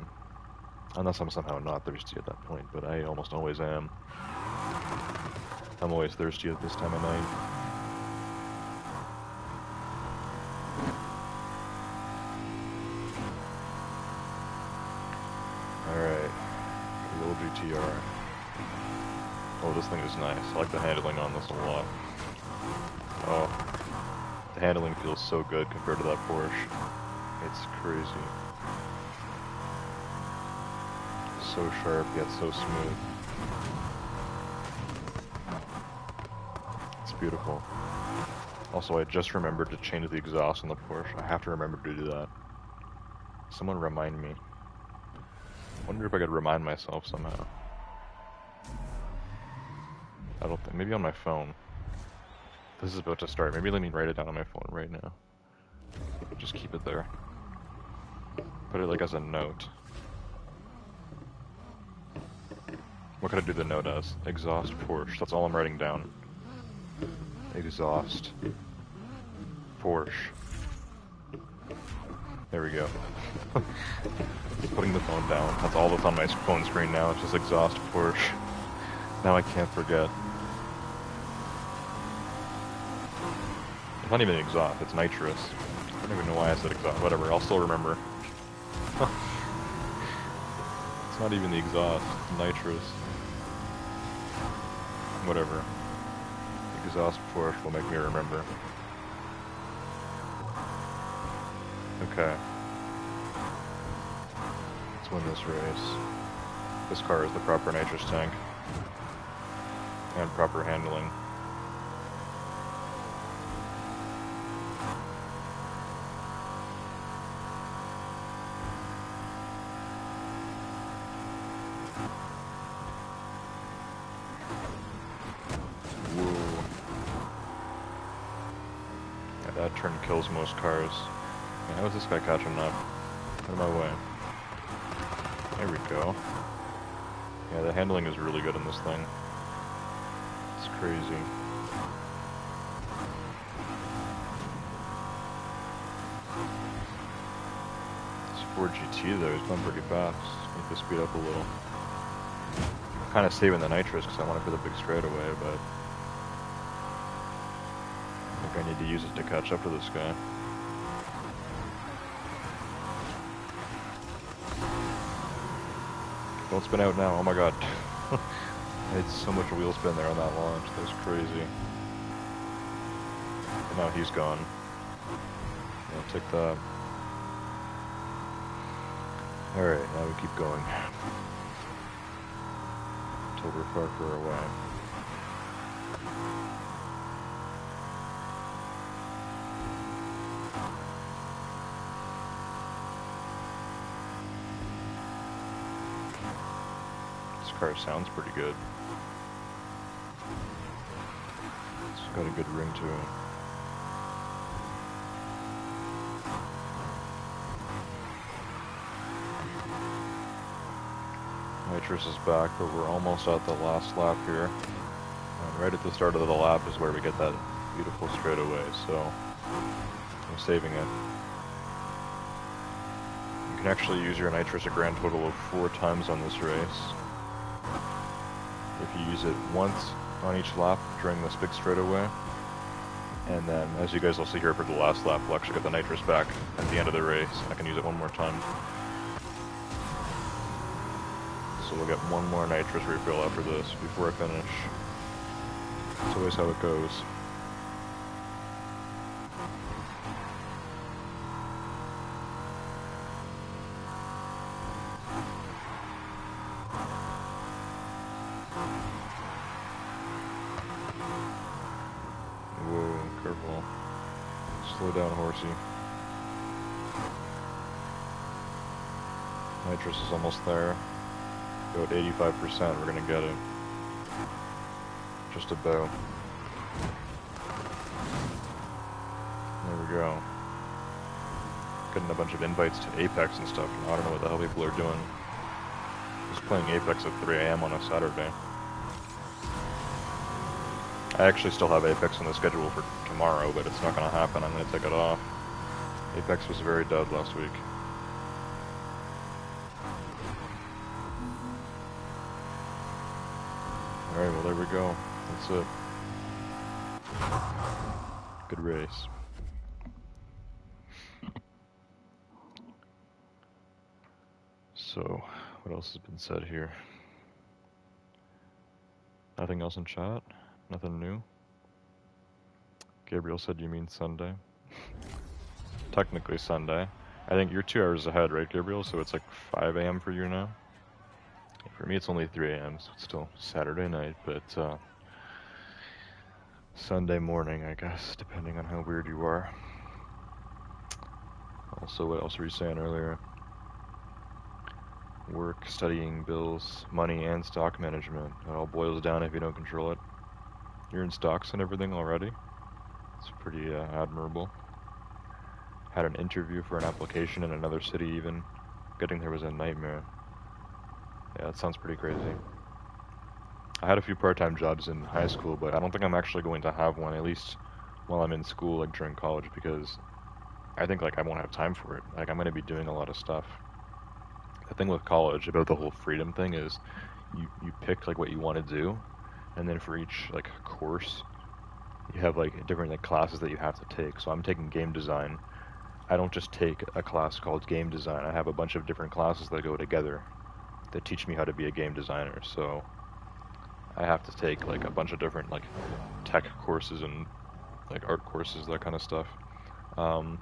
[SPEAKER 1] Unless I'm somehow not thirsty at that point, but I almost always am. I'm always thirsty at this time of night. Alright, the old GTR. Oh, this thing is nice. I like the handling on this a lot. Oh, the handling feels so good compared to that Porsche. It's crazy. So sharp, yet so smooth. It's beautiful. Also, I just remembered to change the exhaust on the Porsche. I have to remember to do that. Someone remind me. I wonder if I could remind myself somehow. I don't think. Maybe on my phone. This is about to start. Maybe let me write it down on my phone right now. Just keep it there. Put it like as a note. What could I do the note as? Exhaust Porsche. That's all I'm writing down. Exhaust Porsche. There we go. Putting the phone down. That's all that's on my phone screen now. It's just exhaust Porsche. Now I can't forget. It's not even exhaust, it's nitrous. I don't even know why I said exhaust. Whatever, I'll still remember. It's not even the exhaust, it's nitrous. Whatever. Exhaust Porsche will make me remember. Okay. Let's win this race. This car is the proper nitrous tank. And proper handling. Whoa. Yeah, that turn kills most cars. Yeah, how is this guy catching up? Out of my way. There we go. Yeah, the handling is really good in this thing. It's crazy. This Ford GT though is going pretty fast. Need to speed up a little. I'm kind of saving the nitrous because I want it for the big straightaway, but I think I need to use it to catch up to this guy. Don't spin out now, oh my god. I had so much wheel spin there on that launch, that was crazy. And now he's gone. Yeah, take that. Alright, now we keep going. Until we're far, far away. This car sounds pretty good. It's got a good ring to it. Nitrous is back, but we're almost at the last lap here. And right at the start of the lap is where we get that beautiful straightaway, so I'm saving it. You can actually use your nitrous a grand total of 4 times on this race. If you use it once on each lap during this big straightaway, and then as you guys will see here for the last lap, we'll actually get the nitrous back at the end of the race. I can use it one more time. So we'll get one more nitrous refill after this before I finish. That's always how it goes. Whoa, careful. Slow down, horsey. Nitrous is almost there. Go at 85%, we're gonna get it. Just about. There we go. Getting a bunch of invites to Apex and stuff. I don't know what the hell people are doing. Just playing Apex at 3 AM on a Saturday. I actually still have Apex on the schedule for tomorrow, but it's not gonna happen. I'm gonna take it off. Apex was very dead last week. Alright, well there we go. That's it. Good race. So, what else has been said here? Nothing else in chat? Nothing new? Gabriel said you mean Sunday. Technically Sunday. I think you're 2 hours ahead, right, Gabriel? So it's like 5 AM for you now? For me, it's only 3 AM, so it's still Saturday night, but Sunday morning, I guess, depending on how weird you are. Also, what else were you saying earlier? Work, studying, bills, money, and stock management. It all boils down if you don't control it. You're in stocks and everything already? It's pretty admirable. Had an interview for an application in another city even. Getting there was a nightmare. Yeah, that sounds pretty crazy. I had a few part-time jobs in high school, but I don't think I'm actually going to have one, at least while I'm in school, like during college, because I think like I won't have time for it. Like I'm going to be doing a lot of stuff. The thing with college about the whole freedom thing is you pick like what you want to do, and then for each like course, you have like different like classes that you have to take. So I'm taking game design. I don't just take a class called game design. I have a bunch of different classes that go together that teach me how to be a game designer. So I have to take like a bunch of different like tech courses and like art courses, that kind of stuff. And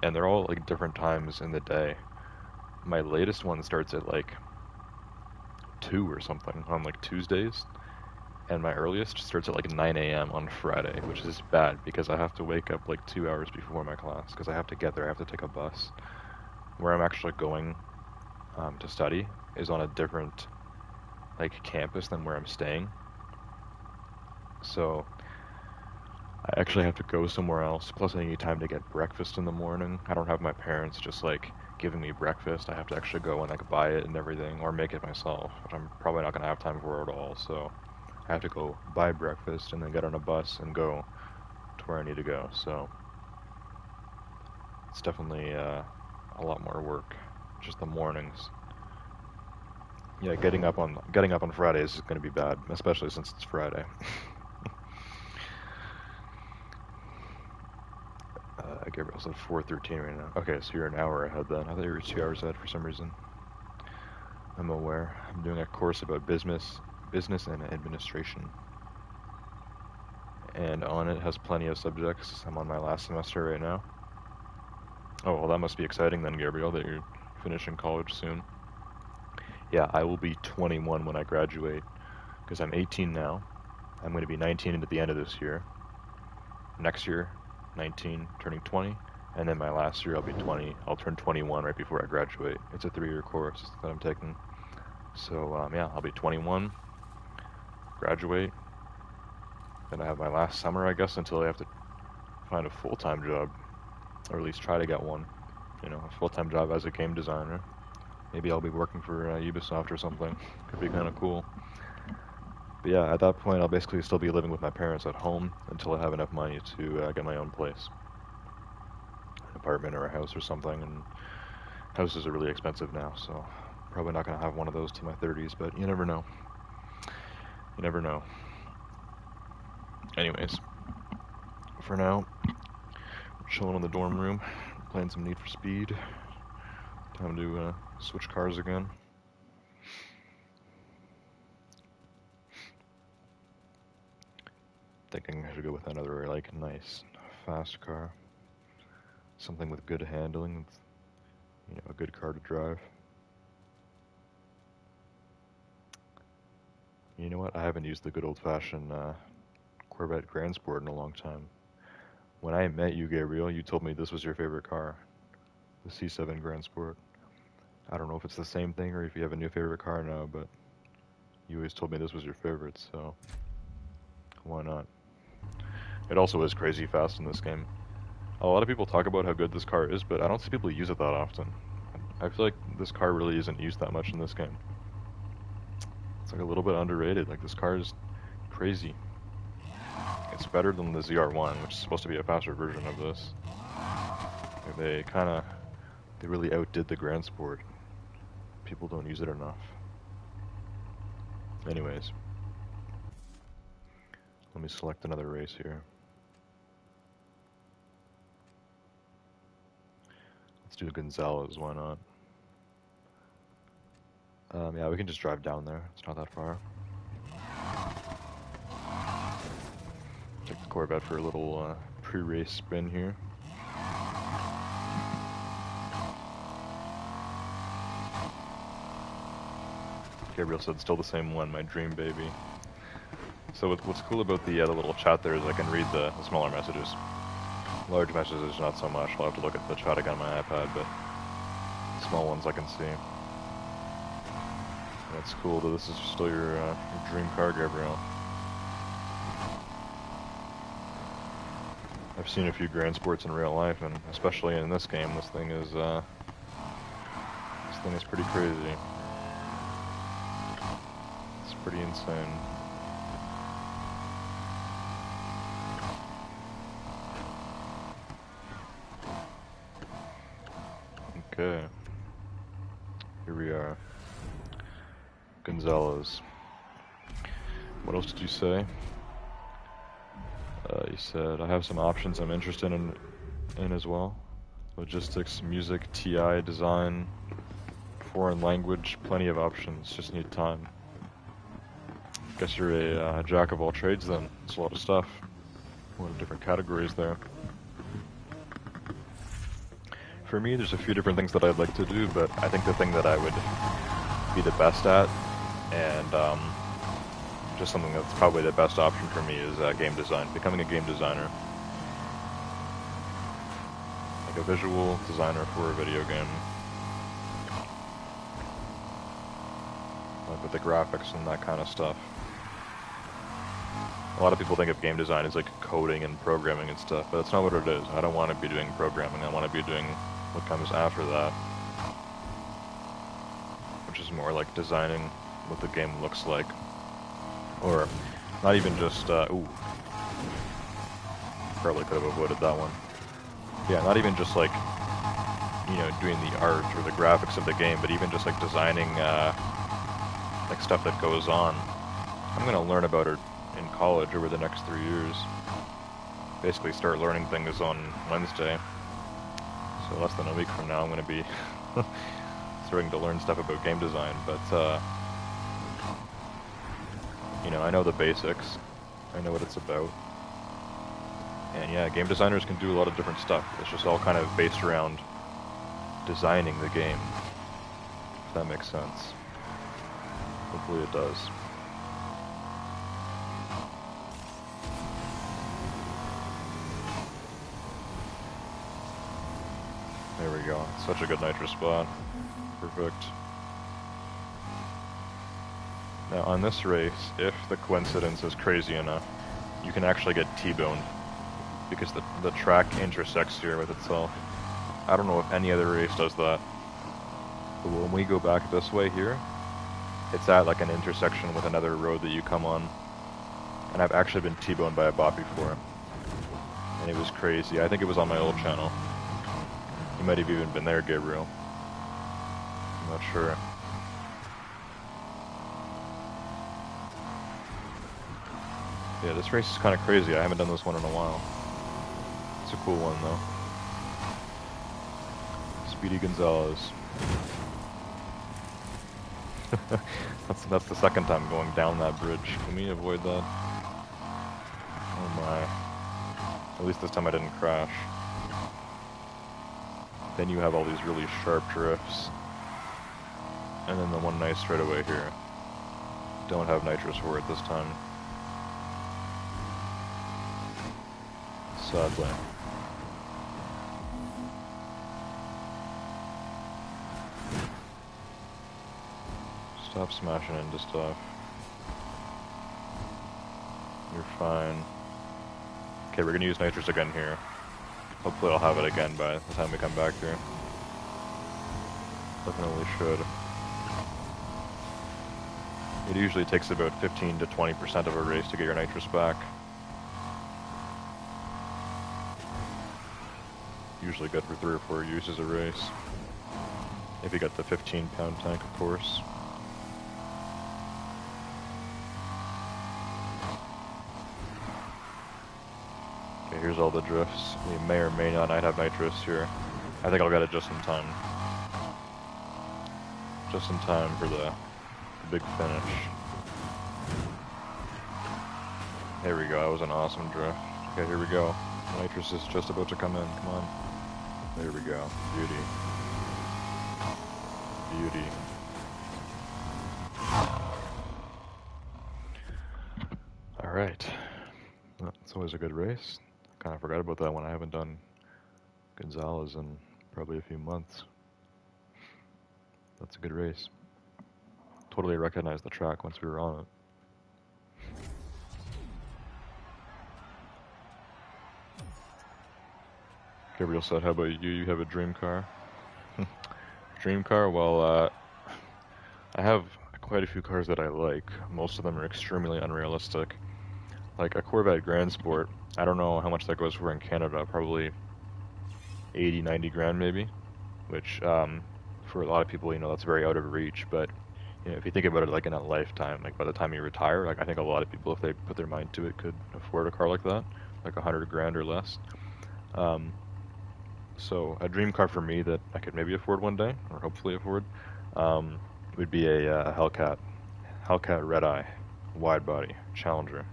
[SPEAKER 1] they're all like different times in the day. My latest one starts at like 2 or something on like Tuesdays, and my earliest starts at like 9 AM on Friday, which is bad because I have to wake up like 2 hours before my class because I have to get there. I have to take a bus. Where I'm actually going to study is on a different like campus than where I'm staying. So I actually have to go somewhere else. Plus I need time to get breakfast in the morning. I don't have my parents just like giving me breakfast. I have to actually go and like buy it and everything or make it myself, which I'm probably not going to have time for at all. So I have to go buy breakfast and then get on a bus and go to where I need to go. So it's definitely a lot more work. Just the mornings. Yeah, getting up on Fridays is going to be bad, especially since it's Friday. Gabriel said 4:13 right now. Okay, so you're an hour ahead then. I thought you were 2 hours ahead for some reason. I'm aware. I'm doing a course about business and administration. And on it has plenty of subjects. I'm on my last semester right now. Oh, well that must be exciting then, Gabriel, that you're finishing college soon. Yeah, I will be 21 when I graduate, because I'm 18 now. I'm going to be 19 at the end of this year. Next year, 19, turning 20, and then my last year I'll be 20. I'll turn 21 right before I graduate. It's a 3-year course that I'm taking. So yeah, I'll be 21, graduate, then I have my last summer, I guess, until I have to find a full-time job, or at least try to get one. You know, a full-time job as a game designer. Maybe I'll be working for Ubisoft or something. Could be kind of cool. But yeah, at that point I'll basically still be living with my parents at home until I have enough money to get my own place. An apartment or a house or something, and houses are really expensive now, so probably not going to have one of those till my 30s, but you never know. You never know. Anyways, for now, we're chilling in the dorm room, playing some Need for Speed. Time to switch cars again. Thinking I should go with another like nice fast car, something with good handling, with, a good car to drive. You know what? I haven't used the good old-fashioned Corvette Grand Sport in a long time. When I met you, Gabriel, you told me this was your favorite car, the C7 Grand Sport. I don't know if it's the same thing or if you have a new favorite car now, but you always told me this was your favorite, so why not? It also is crazy fast in this game. A lot of people talk about how good this car is, but I don't see people use it that often. I feel like this car really isn't used that much in this game. It's like a little bit underrated. Like, this car is crazy. It's better than the ZR1, which is supposed to be a faster version of this. They really outdid the Grand Sport. People don't use it enough. Anyways, let me select another race here. Let's do Gonzalez, why not? Yeah, we can just drive down there. It's not that far. Take the Corvette for a little pre-race spin here. Gabriel said, still the same one, my dream baby. So what's cool about the little chat there is I can read the smaller messages. Large messages, not so much. I'll have to look at the chat again on my iPad, but small ones I can see. That's cool that this is still your dream car, Gabriel. I've seen a few Grand Sports in real life, and especially in this game, this thing is pretty crazy. It's pretty insane. Okay. Here we are. Gonzalez. What else did you say? You said, I have some options I'm interested in as well. Logistics, music, TI, design, foreign language, plenty of options, just need time. Guess you're a jack of all trades then. It's a lot of stuff. A lot of different categories there. For me, there's a few different things that I'd like to do, but I think the thing that I would be the best at, and just something that's probably the best option for me, is game design, becoming a game designer. Like a visual designer for a video game. Like with the graphics and that kind of stuff. A lot of people think of game design as like coding and programming and stuff, but that's not what it is. I don't want to be doing programming, I want to be doing what comes after that. Which is more like designing what the game looks like. Or not even just, ooh. Probably could have avoided that one. Yeah, not even just like, you know, doing the art or the graphics of the game, but even just like designing, like stuff that goes on. I'm gonna learn about it in college over the next 3 years. Basically start learning things on Wednesday. So less than a week from now I'm gonna be starting to learn stuff about game design, but you know, I know the basics. I know what it's about. And yeah, game designers can do a lot of different stuff. It's just all kind of based around designing the game. If that makes sense. Hopefully it does. There we go. Such a good Nitrous spot. Perfect. Now on this race, if the coincidence is crazy enough, you can actually get T-boned. Because the track intersects here with itself. I don't know if any other race does that. But when we go back this way here, it's at like an intersection with another road that you come on. And I've actually been T-boned by a bot before. And it was crazy. I think it was on my old channel. You might have even been there, Gabriel. I'm not sure. Yeah, this race is kind of crazy. I haven't done this one in a while. It's a cool one, though. Speedy Gonzalez. that's the second time going down that bridge. Can we avoid that? Oh my. At least this time I didn't crash. Then you have all these really sharp drifts. And then the one nice straightaway here. Don't have Nitrous for it this time. Sadly. Stop smashing into stuff. You're fine. Okay, we're gonna use Nitrous again here. Hopefully I'll have it again by the time we come back here. Definitely should. It usually takes about 15 to 20% of a race to get your Nitrous back. Usually good for 3 or 4 uses a race. If you got the 15-pound tank, of course. Okay, here's all the drifts. We may or may not have Nitrous here. I think I'll get it just in time. Just in time for the big finish. There we go, that was an awesome drift. Okay, here we go. Nitrous is just about to come in, come on. There we go, beauty. Beauty. Alright. Well, it's always a good race. Kind of forgot about that one. I haven't done Gonzalez in probably a few months. That's a good race. Totally recognized the track once we were on it. Gabriel said, how about you? You have a dream car? Dream car? Well, I have quite a few cars that I like. Most of them are extremely unrealistic. Like a Corvette Grand Sport, I don't know how much that goes for in Canada, probably 80, 90 grand maybe, which for a lot of people, you know, that's very out of reach, but you know, if you think about it like in a lifetime, like by the time you retire, like I think a lot of people, if they put their mind to it, could afford a car like that, like 100 grand or less. So a dream car for me that I could maybe afford one day, or hopefully afford, would be a Hellcat Red Eye, wide body, Challenger.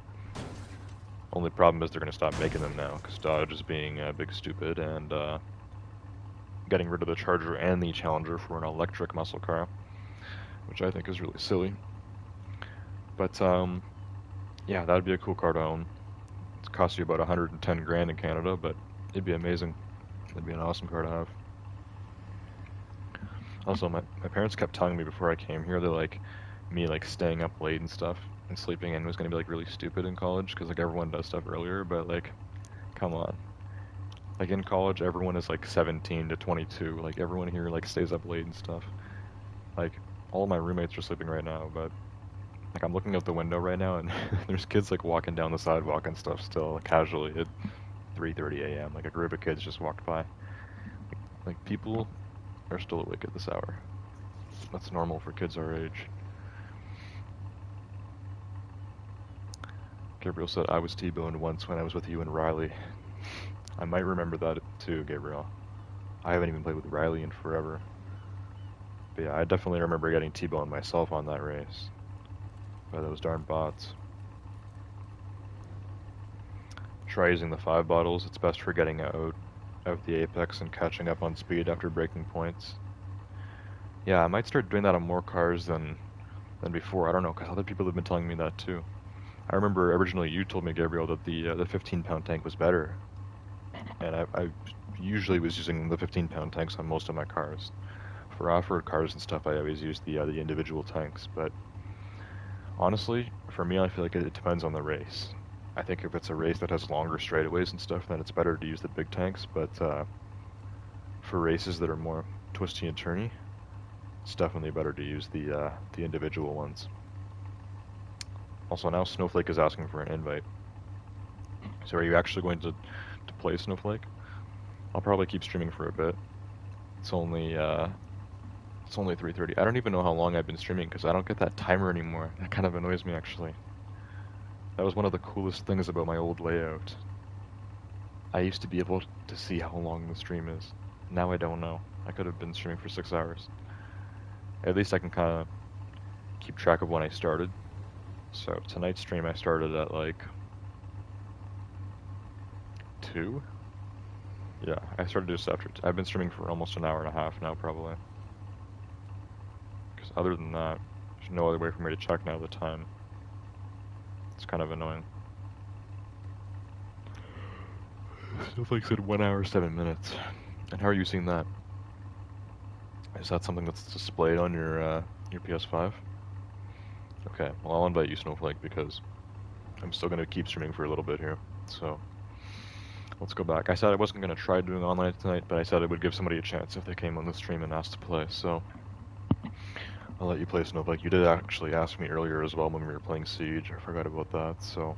[SPEAKER 1] Only problem is they're going to stop making them now, because Dodge is being big stupid and getting rid of the Charger and the Challenger for an electric muscle car, which I think is really silly. But yeah, that'd be a cool car to own. It costs you about 110 grand in Canada, but it'd be amazing. It'd be an awesome car to have. Also, my parents kept telling me before I came here that like me like staying up late and stuff and sleeping in was gonna be like really stupid in college because like everyone does stuff earlier, but like, come on. Like in college, everyone is like 17 to 22. Like everyone here like stays up late and stuff. Like all my roommates are sleeping right now, but like I'm looking out the window right now and there's kids like walking down the sidewalk and stuff still casually at 3:30 a.m. Like a group of kids just walked by. Like people are still awake at this hour. That's normal for kids our age. Gabriel said, I was T-boned once when I was with you and Riley. I might remember that too, Gabriel. I haven't even played with Riley in forever. But yeah, I definitely remember getting T-boned myself on that race. By those darn bots. Try using the 5 bottles. It's best for getting out of the apex and catching up on speed after breaking points. Yeah, I might start doing that on more cars than before. I don't know, because other people have been telling me that too. I remember originally you told me, Gabriel, that the 15-pound tank was better. And I usually was using the 15-pound tanks on most of my cars. For off-road cars and stuff, I always use the individual tanks. But honestly, for me, I feel like it depends on the race. I think if it's a race that has longer straightaways and stuff, then it's better to use the big tanks. But for races that are more twisty and turny, it's definitely better to use the individual ones. Also, now Snowflake is asking for an invite. So are you actually going to play Snowflake? I'll probably keep streaming for a bit. It's only 3:30. I don't even know how long I've been streaming because I don't get that timer anymore. That kind of annoys me actually. That was one of the coolest things about my old layout. I used to be able to see how long the stream is. Now I don't know. I could have been streaming for 6 hours. At least I can kind of keep track of when I started. So tonight's stream I started at like 2? Yeah, I started just after. I've been streaming for almost an hour and a half now probably. Because other than that, there's no other way for me to check now the time. It's kind of annoying. Snowflake said 1 hour, 7 minutes. And how are you seeing that? Is that something that's displayed on your PS5? Okay, well I'll invite you, Snowflake, because I'm still gonna keep streaming for a little bit here. So let's go back. I said I wasn't gonna try doing online tonight, but I said I would give somebody a chance if they came on the stream and asked to play. So I'll let you play, Snowflake. You did actually ask me earlier as well when we were playing Siege. I forgot about that. So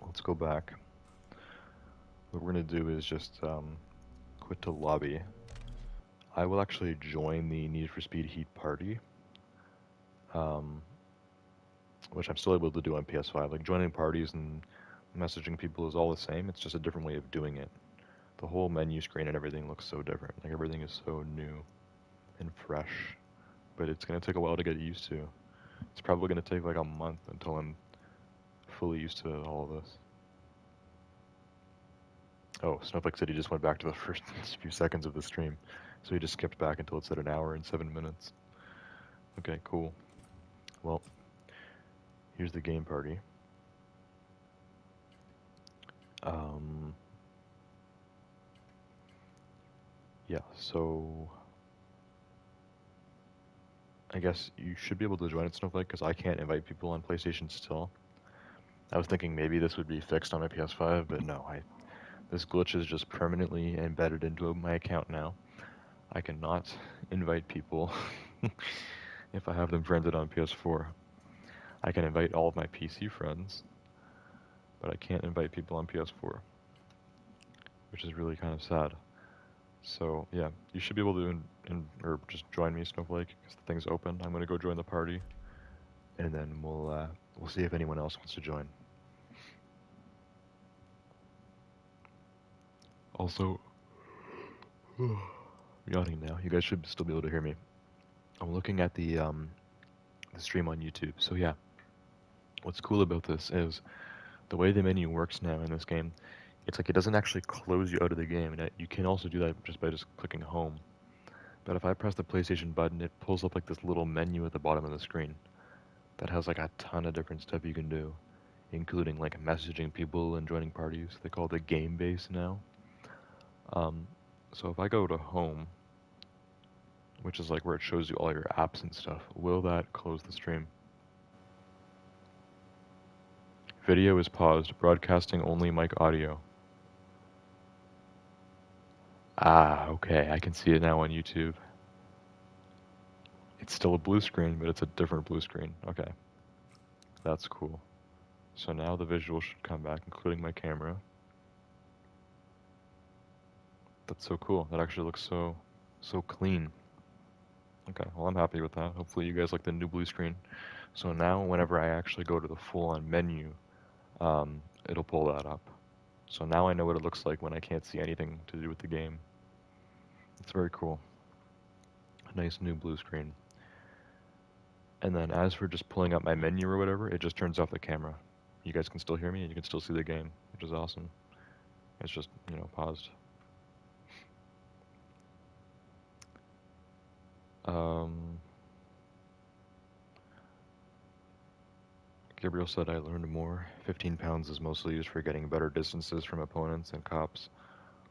[SPEAKER 1] let's go back. What we're gonna do is just quit to lobby. I will actually join the Need for Speed Heat party, um, which I'm still able to do on PS5. Like joining parties and messaging people is all the same. It's just a different way of doing it. The whole menu screen and everything looks so different. Like everything is so new and fresh. But it's gonna take a while to get used to. It's probably gonna take like a month until I'm fully used to all of this. Oh, Snowflake said he just went back to the first few seconds of the stream. So he just skipped back until it said an hour and 7 minutes. Okay, cool. Well, here's the game party. Yeah, so I guess you should be able to join it, Snowflake, because I can't invite people on PlayStation still. I was thinking maybe this would be fixed on my PS5, but no, this glitch is just permanently embedded into my account now. I cannot invite people if I have them friended on PS4. I can invite all of my PC friends, but I can't invite people on PS4, which is really kind of sad. So yeah, you should be able to or just join me, Snowflake, because the thing's open. I'm gonna go join the party, and then we'll see if anyone else wants to join. Also, yawning now. You guys should still be able to hear me. I'm looking at the stream on YouTube. So yeah, what's cool about this is the way the menu works now in this game. It's like it doesn't actually close you out of the game, and you can also do that just by just clicking home. But if I press the PlayStation button, it pulls up like this little menu at the bottom of the screen that has like a ton of different stuff you can do, including like messaging people and joining parties. They call it a game base now. So if I go to home, which is like where it shows you all your apps and stuff, will that close the stream? Video is paused, broadcasting only mic audio. Ah, okay, I can see it now on YouTube. It's still a blue screen, but it's a different blue screen. Okay, that's cool. So now the visual should come back, including my camera. That's so cool. That actually looks so clean. Okay, well I'm happy with that. Hopefully you guys like the new blue screen. So now whenever I actually go to the full-on menu, it'll pull that up. So now I know what it looks like when I can't see anything to do with the game. It's very cool. A nice new blue screen. And then as for just pulling up my menu or whatever, it just turns off the camera. You guys can still hear me and you can still see the game, which is awesome. It's just, paused. Gabriel said I learned more. 15 pounds is mostly used for getting better distances from opponents and cops,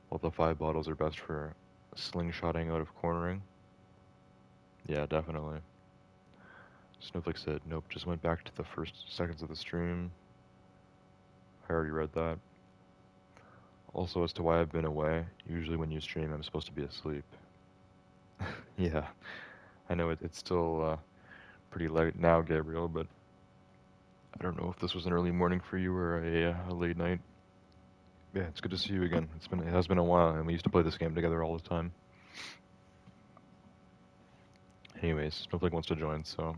[SPEAKER 1] while the 5 bottles are best for slingshotting out of cornering. Yeah, definitely. Snowflake said, nope, just went back to the first seconds of the stream. I already read that. Also, as to why I've been away, usually when you stream, I'm supposed to be asleep. Yeah, I know it's still pretty late now, Gabriel, but I don't know if this was an early morning for you or a late night. Yeah, it's good to see you again. It has been a while, and we used to play this game together all the time. Anyways, Snowflake wants to join, so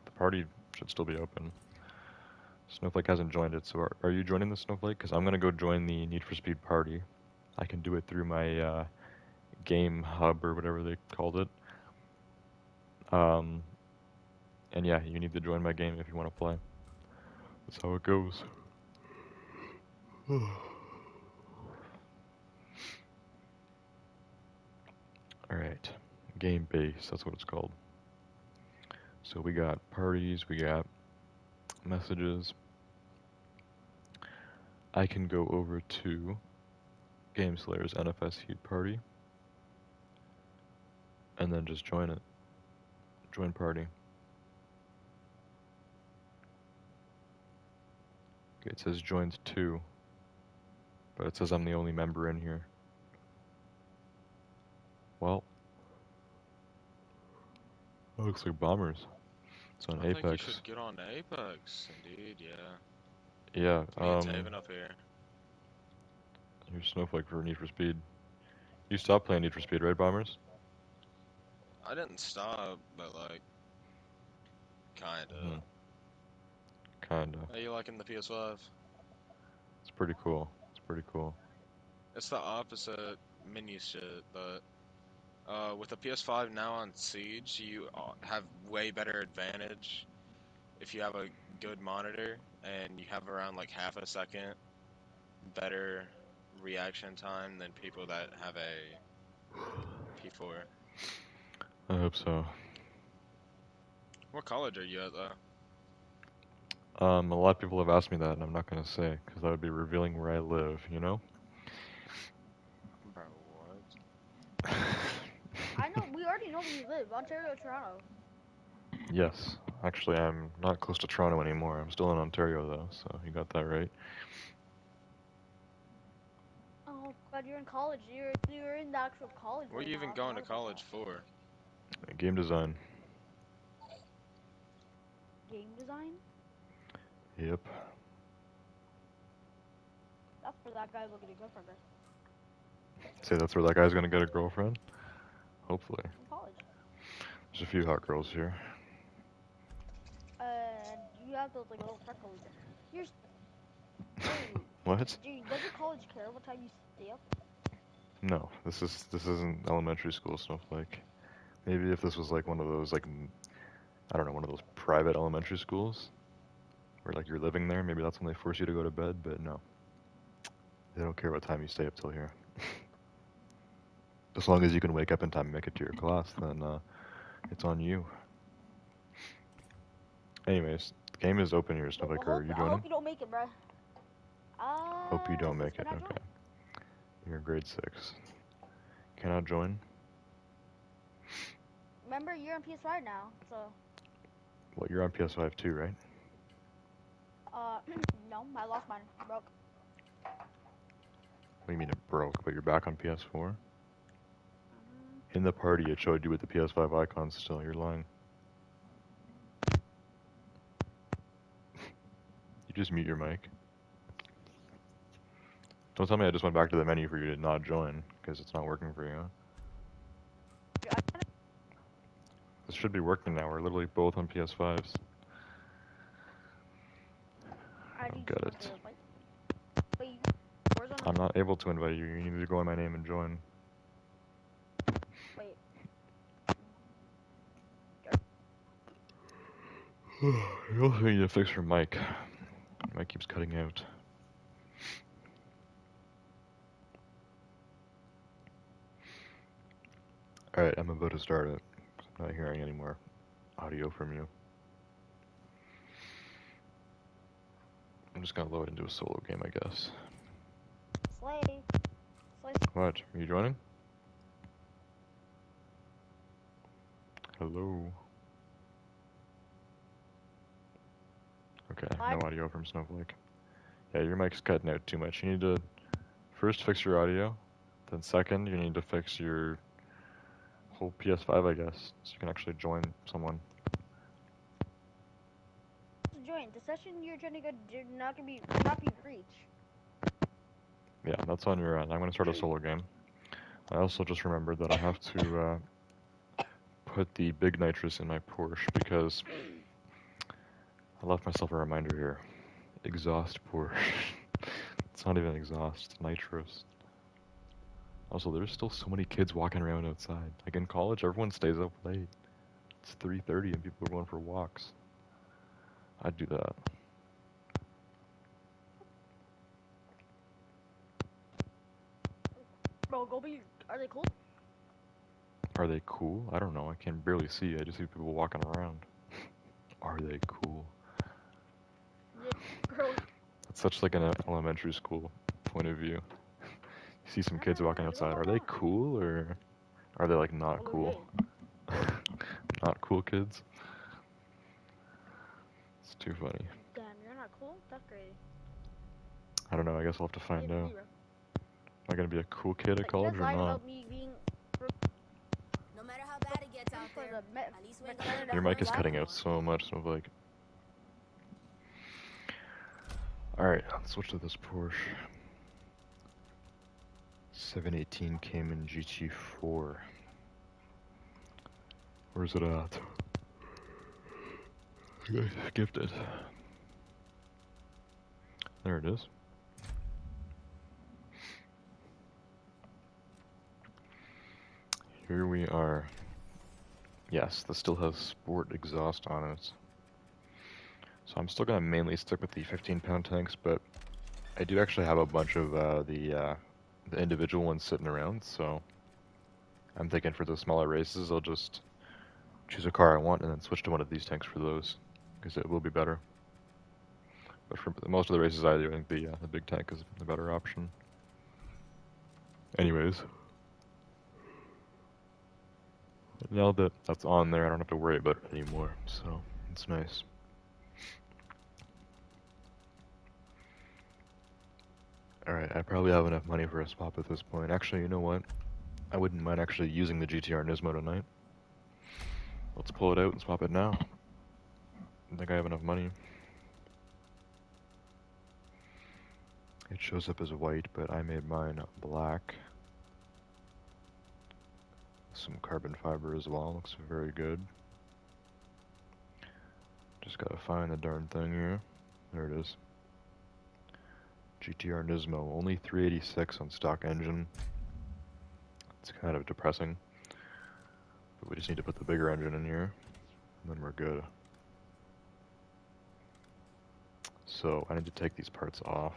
[SPEAKER 1] the party should still be open. Snowflake hasn't joined it, so are you joining the Snowflake? Because I'm gonna go join the Need for Speed party. I can do it through my game hub or whatever they called it. And yeah, you need to join my game if you want to play. That's how it goes. Alright, game base, that's what it's called. So we got parties, we got messages. I can go over to Game Slayer's NFS Heat Party and then just join it. Join party. Okay, it says joined 2, but it says I'm the only member in here. Well, that looks like Bombers. It's on
[SPEAKER 3] I think you
[SPEAKER 1] Apex.
[SPEAKER 3] should get on Apex, indeed, yeah.
[SPEAKER 1] Yeah,
[SPEAKER 3] Me and Taven up here.
[SPEAKER 1] Here's Snowflake for Need for Speed. You stopped playing Need for Speed, right, Bombers?
[SPEAKER 3] I didn't stop, but like, kinda.
[SPEAKER 1] Kinda.
[SPEAKER 3] Are you liking the PS5?
[SPEAKER 1] It's pretty cool. It's pretty cool.
[SPEAKER 3] It's the opposite menu shit, but with the PS5 now on Siege, you have way better advantage if you have a good monitor and you have around like half a second better reaction time than people that have a P4.
[SPEAKER 1] I hope so.
[SPEAKER 3] What college are you at though?
[SPEAKER 1] A lot of people have asked me that, and I'm not gonna say, because that would be revealing where I live, you know?
[SPEAKER 3] Bro, what?
[SPEAKER 4] I know, we already know where you live, Ontario, Toronto.
[SPEAKER 1] Yes. Actually, I'm not close to Toronto anymore. I'm still in Ontario, though, so you got that right.
[SPEAKER 4] Oh, but you're in college. You're in the actual college.
[SPEAKER 3] What are
[SPEAKER 4] right
[SPEAKER 3] you
[SPEAKER 4] now.
[SPEAKER 3] even
[SPEAKER 4] I
[SPEAKER 3] going to
[SPEAKER 4] forgot about
[SPEAKER 3] college
[SPEAKER 4] that.
[SPEAKER 3] for?
[SPEAKER 1] Game design.
[SPEAKER 4] Game design?
[SPEAKER 1] Yep.
[SPEAKER 4] That's for that guy looking at a girlfriend.
[SPEAKER 1] Say that's where that guy's gonna get a girlfriend? Hopefully.
[SPEAKER 4] In college.
[SPEAKER 1] There's a few hot girls here.
[SPEAKER 4] You have those like little freckles. You're. Wait.
[SPEAKER 1] What?
[SPEAKER 4] Does your college care what time you stay up?
[SPEAKER 1] No, this isn't elementary school, Snowflake. Maybe if this was like one of those like I don't know, one of those private elementary schools where like you're living there, maybe that's when they force you to go to bed, but no. They don't care what time you stay up till here. As long as you can wake up in time and make it to your class, then it's on you. Anyways, the game is open here, Snowflake. Are you
[SPEAKER 4] I
[SPEAKER 1] joining?
[SPEAKER 4] hope you don't make it, bro.
[SPEAKER 1] Hope you don't make it.
[SPEAKER 4] Can I join?
[SPEAKER 1] Okay. You're grade 6. Cannot join?
[SPEAKER 4] Remember, you're on PS5 now, so.
[SPEAKER 1] Well, you're on PS5 too, right?
[SPEAKER 4] No, I lost mine. Broke.
[SPEAKER 1] What do you mean it broke? But you're back on PS4? In the party, it showed you with the PS5 icons still. You're lying. You just mute your mic. Don't tell me I just went back to the menu for you to not join, because it's not working for you. This should be working now. We're literally both on PS5s.
[SPEAKER 4] I need
[SPEAKER 1] Got
[SPEAKER 4] to
[SPEAKER 1] it.
[SPEAKER 4] Wait,
[SPEAKER 1] I'm not able to invite you. You need to go on my name and join.
[SPEAKER 4] Wait.
[SPEAKER 1] You also need to fix your mic. Your mic keeps cutting out. Alright, I'm about to start it. I'm not hearing any more audio from you. I'm just gonna load into a solo game, I guess.
[SPEAKER 4] Slay.
[SPEAKER 1] What? Are you joining? Hello? Okay, no audio from Snowflake. Yeah, your mic's cutting out too much. You need to first fix your audio, then second, you need to fix your whole PS5, I guess, so you can actually join someone.
[SPEAKER 4] Join. The session you're trying to go did not be reached.
[SPEAKER 1] Yeah, that's on your end. I'm gonna start a solo game. I also just remembered that I have to put the big nitrous in my Porsche because I left myself a reminder here. Exhaust Porsche. It's not even exhaust, it's nitrous. Also, there's still so many kids walking around outside. Like in college, everyone stays up late. It's 3:30 and people are going for walks. I'd do that.
[SPEAKER 4] Bro, are they cool?
[SPEAKER 1] Are they cool? I don't know. I can barely see. I just see people walking around. Are they cool?
[SPEAKER 4] Yeah, bro.
[SPEAKER 1] That's such like an elementary school point of view. You see some kids walking outside. Are they cool or are they like not cool? Not cool kids? It's too funny.
[SPEAKER 4] Damn, you're not cool? That's crazy.
[SPEAKER 1] I don't know, I guess I'll have to find out. Am I gonna be a cool kid at
[SPEAKER 4] You
[SPEAKER 1] college
[SPEAKER 4] guys
[SPEAKER 1] or
[SPEAKER 4] lied
[SPEAKER 1] not?
[SPEAKER 4] about me being
[SPEAKER 5] No matter how bad it gets out
[SPEAKER 4] for
[SPEAKER 5] there,
[SPEAKER 4] the
[SPEAKER 5] at least we ain't got
[SPEAKER 4] mechanic
[SPEAKER 5] to
[SPEAKER 1] Your
[SPEAKER 4] that
[SPEAKER 1] mic is
[SPEAKER 4] black
[SPEAKER 1] cutting out
[SPEAKER 4] one.
[SPEAKER 1] so much, so like... Alright, let's switch to this Porsche. 718 Cayman Gt4. Where's it at? Okay, gifted. There it is. Here we are. Yes, this still has sport exhaust on it. So I'm still gonna mainly stick with the 15-pound tanks, but I do actually have a bunch of the individual ones sitting around, so I'm thinking for the smaller races I'll just choose a car I want and then switch to one of these tanks for those, because it will be better. But for most of the races I do, I think the big tank is the better option. Anyways, now that that's on there, I don't have to worry about it anymore, so it's nice. Alright, I probably have enough money for a swap at this point. Actually, you know what? I wouldn't mind actually using the GTR Nismo tonight. Let's pull it out and swap it now. I think I have enough money. It shows up as white, but I made mine black. Some carbon fiber as well, looks very good. Just gotta find the darn thing here. There it is. GTR Nismo, only 386 on stock engine. It's kind of depressing. But we just need to put the bigger engine in here, and then we're good. So I need to take these parts off.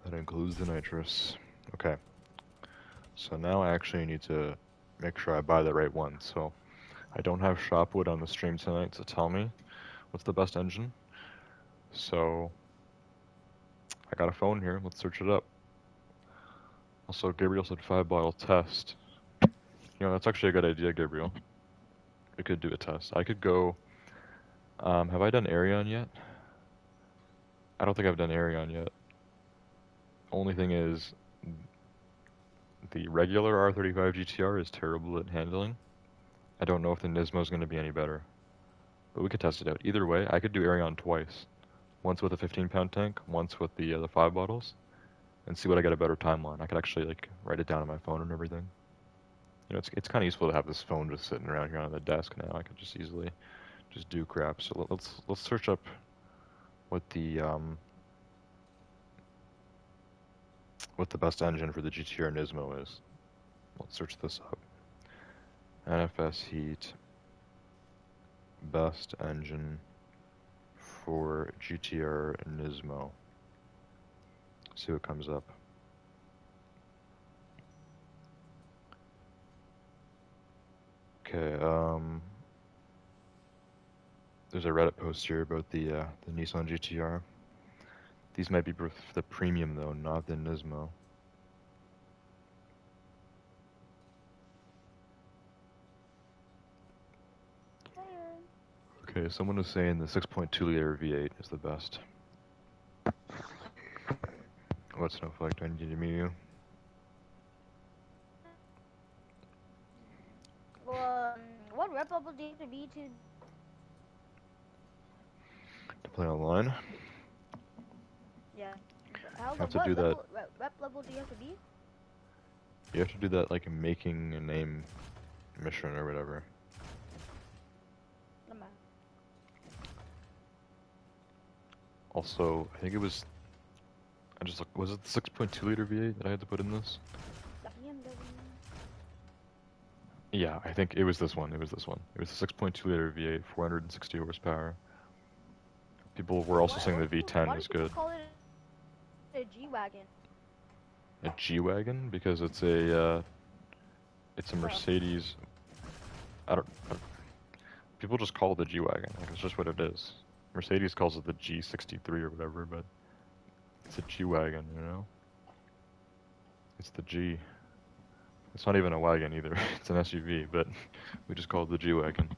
[SPEAKER 1] That includes the nitrous. Okay. So now I actually need to make sure I buy the right one. So I don't have Shopwood on the stream tonight to tell me what's the best engine. So I got a phone here. Let's search it up. Also, Gabriel said 5-bottle test. You know, that's actually a good idea, Gabriel. We could do a test. I could go... have I done Arion yet? I don't think I've done Arion yet. Only thing is, the regular R35 GTR is terrible at handling. I don't know if the Nismo is going to be any better. But we could test it out. Either way, I could do Arion twice. Once with a 15-pound tank, once with the 5 bottles, and see what I get a better time on. I could actually like write it down on my phone and everything. You know, it's kind of useful to have this phone just sitting around here on the desk now. I could just easily just do crap. So let's search up what the best engine for the GTR Nismo is. Let's search this up. NFS heat best engine for GTR Nismo. See what comes up. Okay, there's a Reddit post here about the Nissan GTR. These might be the premium though, not the Nismo. Okay, someone was saying the 6.2 liter V8 is the best. What, Snowflake? Do I need to meet you?
[SPEAKER 4] Well, what rep level do you have to be
[SPEAKER 1] To play online?
[SPEAKER 4] Yeah.
[SPEAKER 1] You have to do that.
[SPEAKER 4] Rep level do you have to be?
[SPEAKER 1] You have to do that like making a name mission or whatever. Also, I think it was. I just looked. Was it the 6.2 liter V8 that I had to put in this? Yeah, I think it was this one. It was this one. It was the 6.2 liter V8, 460 horsepower. People were also saying the V10 was good.
[SPEAKER 4] Why do people call it a G-Wagon?
[SPEAKER 1] A G-Wagon? Because it's a Mercedes. I don't. People just call it the G-Wagon. Like, it's just what it is. Mercedes calls it the G63 or whatever, but it's a G-Wagon, you know? It's the G. It's not even a wagon either. It's an SUV, but we just call it the G-Wagon.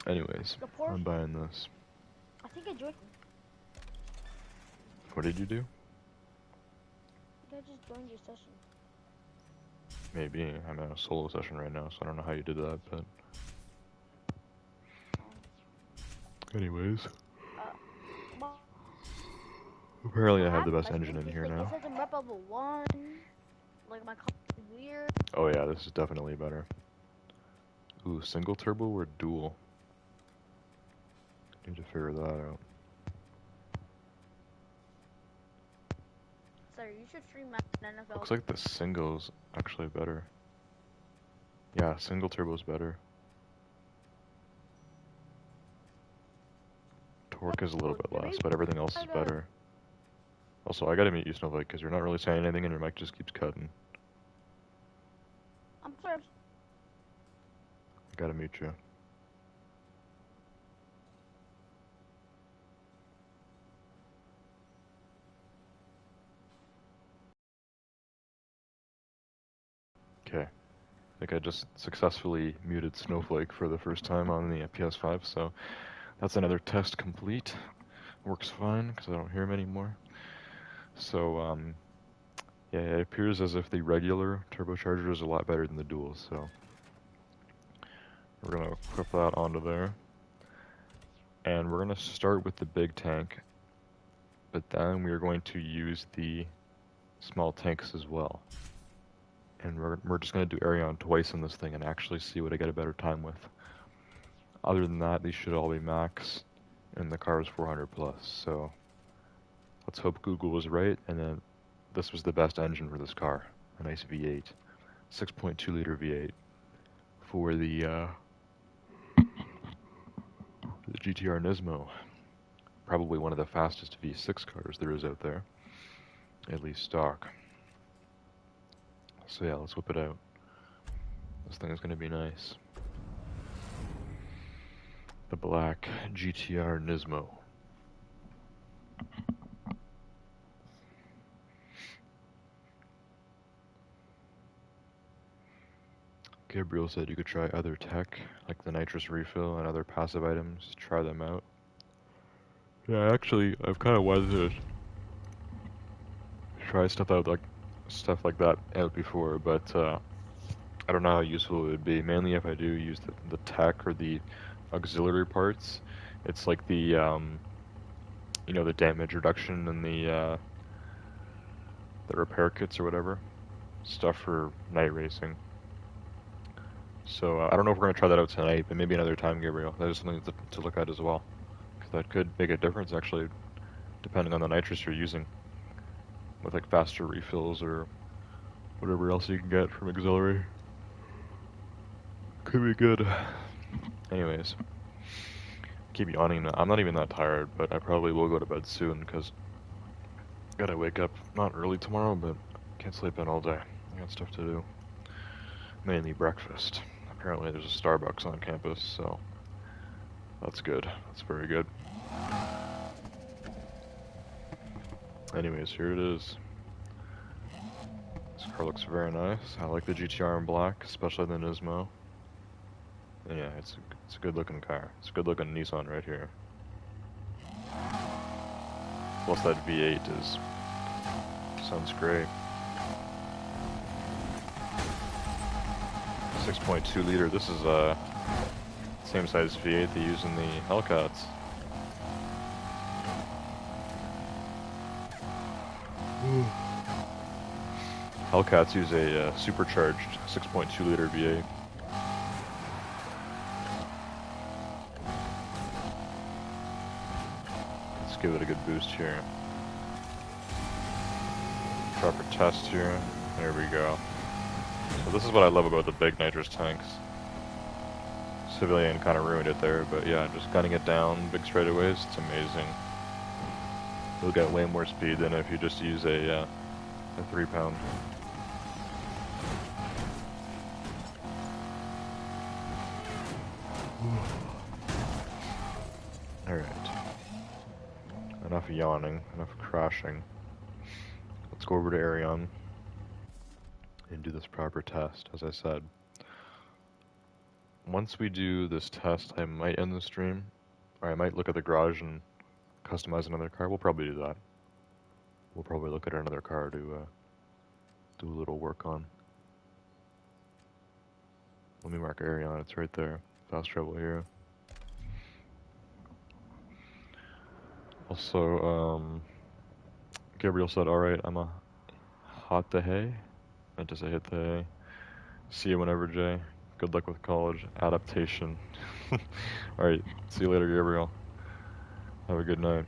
[SPEAKER 1] Anyways,
[SPEAKER 4] The Porsche.
[SPEAKER 1] I'm buying this.
[SPEAKER 4] I think I joined.
[SPEAKER 1] What did you do?
[SPEAKER 4] I think I just joined your session.
[SPEAKER 1] Maybe. I'm in a solo session right now, so I don't know how you did that, but... Anyways.
[SPEAKER 4] Well,
[SPEAKER 1] Apparently I have the
[SPEAKER 4] my
[SPEAKER 1] best engine in
[SPEAKER 4] speed
[SPEAKER 1] here
[SPEAKER 4] is, like,
[SPEAKER 1] now.
[SPEAKER 4] It says I'm rep level 1. Like, my car is weird.
[SPEAKER 1] Oh yeah, this is definitely better. Ooh, single turbo or dual? Need to figure that out.
[SPEAKER 4] Sorry, you should stream NFL.
[SPEAKER 1] Looks like the single's actually better. Yeah, single turbo's better. Torque is a little bit less, but everything else is better. Also, I gotta mute you, Snowflake, because you're not really saying anything and your mic just keeps cutting.
[SPEAKER 4] I'm sorry.
[SPEAKER 1] I gotta mute you. Okay. I think I just successfully muted Snowflake for the first time on the PS5, so that's another test complete. Works fine, because I don't hear him anymore. So, yeah, it appears as if the regular turbocharger is a lot better than the dual, so we're gonna equip that onto there. And we're gonna start with the big tank, but then we are going to use the small tanks as well. And we're just gonna do Arion twice in this thing and actually see what I get a better time with. Other than that, these should all be max, and the car is 400 plus, so let's hope Google was right, and then this was the best engine for this car. A nice V8. 6.2 liter V8 for the GTR Nismo. Probably one of the fastest V6 cars there is out there, at least stock. So yeah, let's whip it out. This thing is going to be nice. The black GTR Nismo. Gabriel said you could try other tech, like the nitrous refill and other passive items. Try them out. Yeah, actually, I've kind of wanted to try stuff like that out before, but I don't know how useful it would be. Mainly if I do use the tech or the auxiliary parts. It's like the you know, the damage reduction and the repair kits or whatever stuff for night racing. So I don't know if we're gonna try that out tonight, but maybe another time, Gabriel. That is something to look at as well, because that could make a difference actually, depending on the nitrous you're using, with like faster refills or whatever else you can get from auxiliary. Could be good. Anyways, keep yawning. I'm not even that tired, but I probably will go to bed soon because I gotta wake up not early tomorrow, but can't sleep in all day. I got stuff to do. Mainly breakfast. Apparently there's a Starbucks on campus, so that's good. That's very good. Anyways, here it is. This car looks very nice. I like the GTR in black, especially the Nismo. And yeah, it's a good looking car. It's a good looking Nissan right here. Plus that V8 sounds great. 6.2 liter. This is a same size V8 they use in the Hellcats. Hellcats use a supercharged 6.2 liter V8. Let's give it a good boost here. Proper test here. There we go. So this is what I love about the big nitrous tanks. Civilian kind of ruined it there, but yeah, just gunning it down, big straightaways, it's amazing. You'll get way more speed than if you just use a 3-pound. Alright. Enough yawning, enough crashing. Let's go over to Arion and do this proper test, as I said. Once we do this test, I might end the stream, or I might look at the garage and customize another car. We'll probably do that. We'll probably look at another car to do a little work on. Let me mark Arion, it's right there. Fast travel here. Also, Gabriel said, alright, I'm a hot the hay. Meant to say hit the hay. See you whenever, Jay. Good luck with college. Adaptation. Alright, see you later, Gabriel. Have a good night.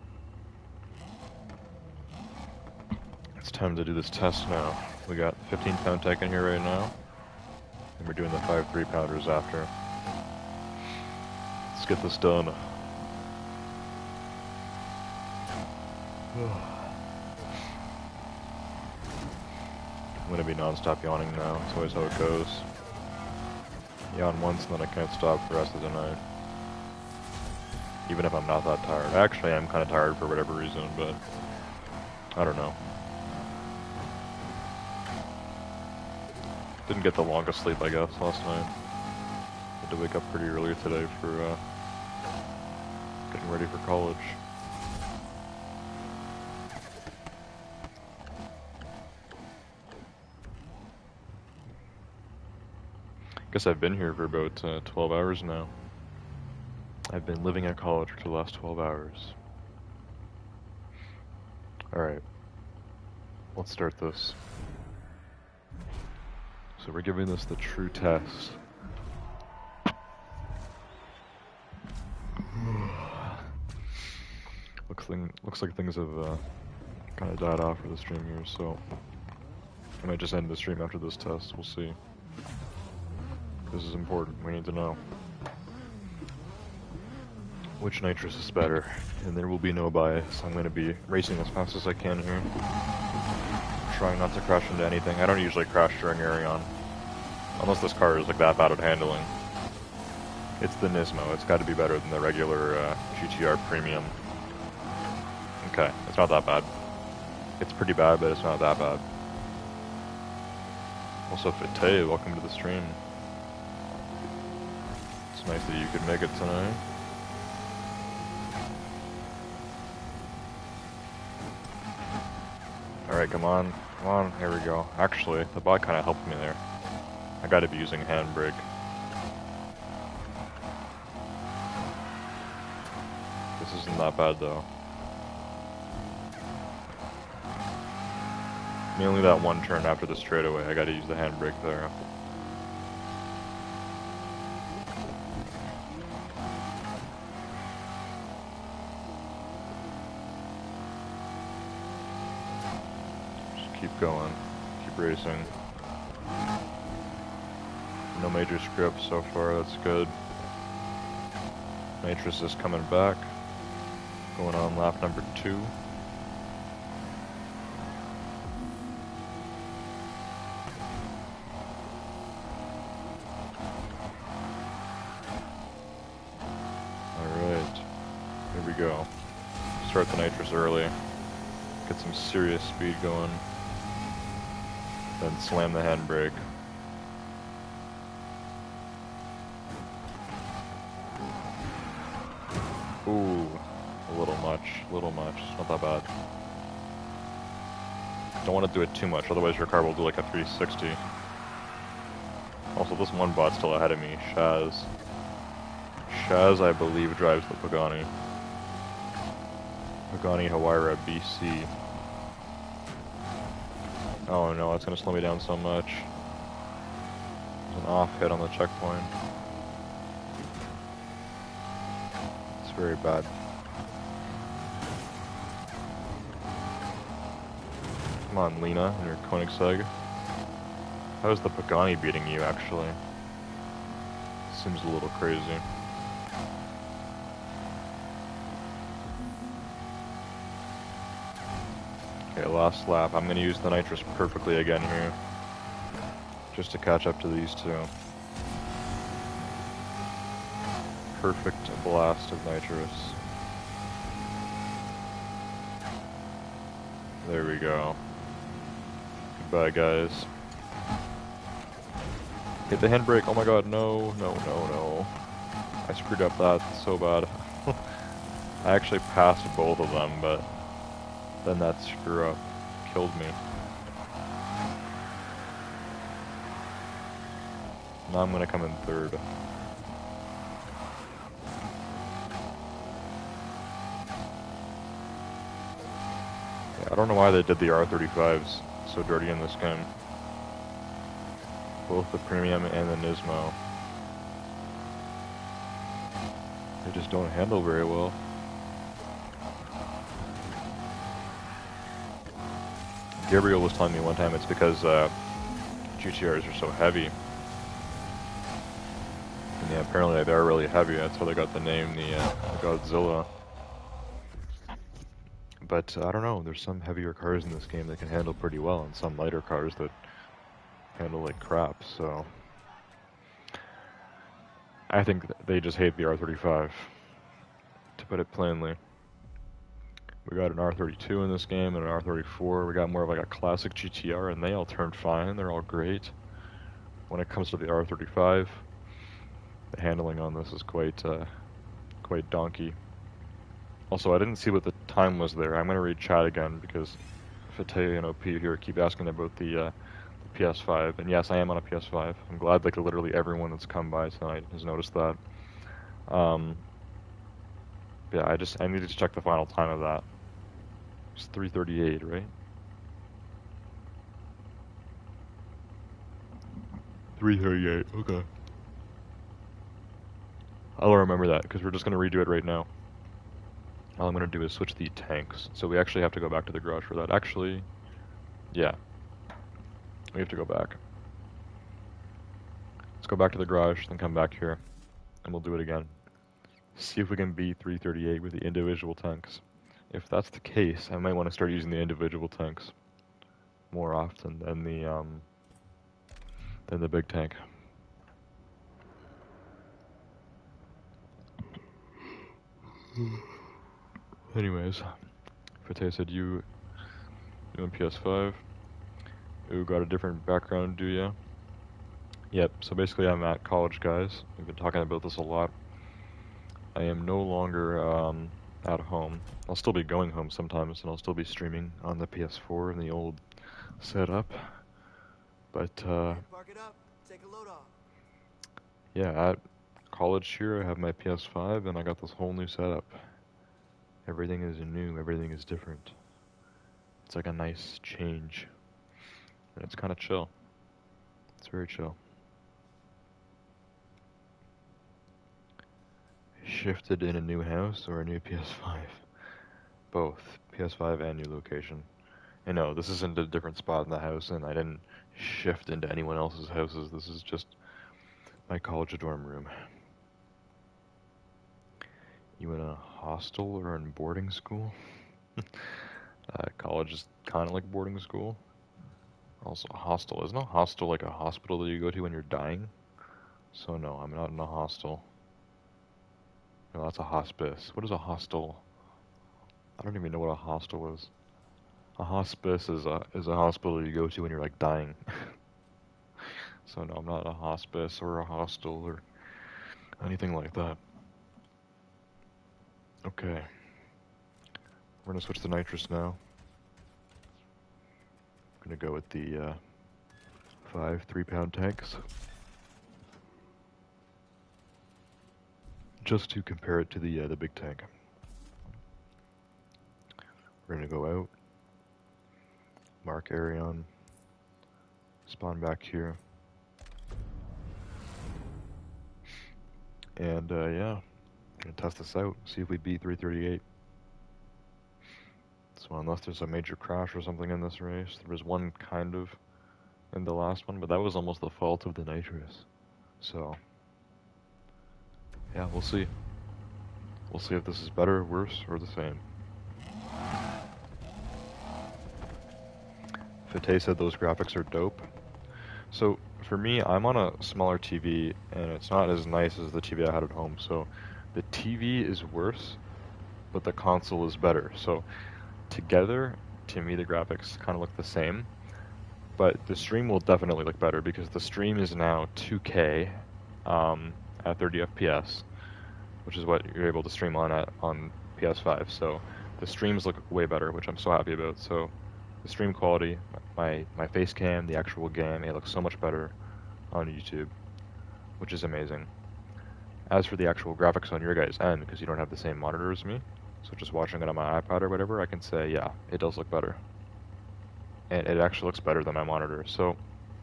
[SPEAKER 1] It's time to do this test now. We got 15-pound tank in here right now. And we're doing the 5 3-pounders after. Let's get this done. I'm gonna be non-stop yawning now. It's always how it goes. Yawn once and then I can't stop for the rest of the night. Even if I'm not that tired. Actually, I'm kind of tired for whatever reason, but I don't know. Didn't get the longest sleep, I guess, last night. Had to wake up pretty early today for getting ready for college. Guess I've been here for about 12 hours now. I've been living at college for the last 12 hours. Alright. Let's start this. So we're giving this the true test. Looks like things have kind of died off for the stream here, so I might just end the stream after this test. We'll see. This is important. We need to know which nitrous is better, and there will be no bias. I'm going to be racing as fast as I can here, trying not to crash into anything. I don't usually crash during Arion, unless this car is like that bad at handling. It's the Nismo. It's got to be better than the regular GTR Premium. Okay, it's not that bad. It's pretty bad, but it's not that bad. Also, Fite, welcome to the stream. It's nice that you could make it tonight. Alright, come on. Come on. Here we go. Actually, the bot kind of helped me there. I gotta be using handbrake. This isn't that bad, though. Mainly that one turn after the straightaway. I gotta use the handbrake there. Keep going, keep racing. No major scripts so far, that's good. Nitrous is coming back. Going on lap number 2. Alright, here we go. Start the nitrous early. Get some serious speed going. Then slam the handbrake. Ooh, a little much, it's not that bad. Don't want to do it too much, otherwise your car will do like a 360. Also, this one bot's still ahead of me, Shaz. Shaz, I believe, drives the Pagani. Pagani Huayra BC. Oh no, it's gonna slow me down so much. There's an off hit on the checkpoint. It's very bad. Come on, Lena, and your Koenigsegg. How is the Pagani beating you, actually? Seems a little crazy. Okay, last lap. I'm going to use the nitrous perfectly again here. Just to catch up to these two. Perfect blast of nitrous. There we go. bad, guys. Hit the handbrake. Oh my god, no, no, no, no. I screwed up that so bad. I actually passed both of them, but then that screw up killed me. Now I'm gonna come in third. Yeah, I don't know why they did the R35s so dirty in this game. Both the Premium and the Nismo. They just don't handle very well. Gabriel was telling me one time it's because GTRs are so heavy. And yeah, apparently they're really heavy. That's how they got the name, the Godzilla. But I don't know, there's some heavier cars in this game that can handle pretty well, and some lighter cars that handle like crap, so I think they just hate the R35, to put it plainly. We got an R32 in this game and an R34. We got more of like a classic GTR, and they all turned fine. They're all great. When it comes to the R35, the handling on this is quite donkey. Also, I didn't see what the time was there. I'm going to read chat again because Fateh and OP here keep asking about the PS5. And yes, I am on a PS5. I'm glad like literally everyone that's come by tonight has noticed that. Yeah, I needed to check the final time of that. It's 3:38, right? 3:38. Okay. I'll remember that because we're just going to redo it right now. All I'm going to do is switch the tanks. So we actually have to go back to the garage for that. Actually, yeah. We have to go back. Let's go back to the garage, then come back here, and we'll do it again. See if we can beat 3:38 with the individual tanks. If that's the case, I might want to start using the individual tanks more often than the big tank. Anyways, Fateh said you on PS5. Ooh, got a different background, do ya? Yep, so basically I'm at college, guys. We've been talking about this a lot. I am no longer at home. I'll still be going home sometimes, and I'll still be streaming on the PS4 and the old setup. But,
[SPEAKER 2] Park it up. Take a load off.
[SPEAKER 1] yeah, at college here I have my PS5, and I got this whole new setup. Everything is new, everything is different. It's like a nice change. And it's kind of chill. It's very chill. Shifted in a new house or a new PS5? Both. PS5 and new location. And no, this isn't a different spot in the house, and I didn't shift into anyone else's houses. This is just my college dorm room. You in a hostel or in boarding school? College is kind of like boarding school. Also a hostel. Isn't a hostel like a hospital that you go to when you're dying? So no, I'm not in a hostel. No, that's a hospice. What is a hostel? I don't even know what a hostel is. A hospice is a hospital you go to when you're like dying. So no, I'm not a hospice or a hostel or anything like that. Okay. We're gonna switch to nitrous now. I'm gonna go with the 5 3-pound tanks. Just to compare it to the big tank. We're gonna go out, mark Arion, spawn back here, and yeah, gonna test this out, see if we beat 3:38. So unless there's a major crash or something in this race, there was one kind of in the last one, but that was almost the fault of the nitrous. So yeah, we'll see. We'll see if this is better, worse, or the same. Fateh said those graphics are dope. So for me, I'm on a smaller TV, and it's not as nice as the TV I had at home. So the TV is worse, but the console is better. So together, to me, the graphics kind of look the same. but the stream will definitely look better because the stream is now 2K at 30 FPS, which is what you're able to stream on PS5. So the streams look way better, which I'm so happy about. So the stream quality, my face cam, the actual game, it looks so much better on YouTube, which is amazing. As for the actual graphics on your guys' end, because you don't have the same monitor as me, so just watching it on my iPad or whatever, I can say, yeah, it does look better. And it actually looks better than my monitor. So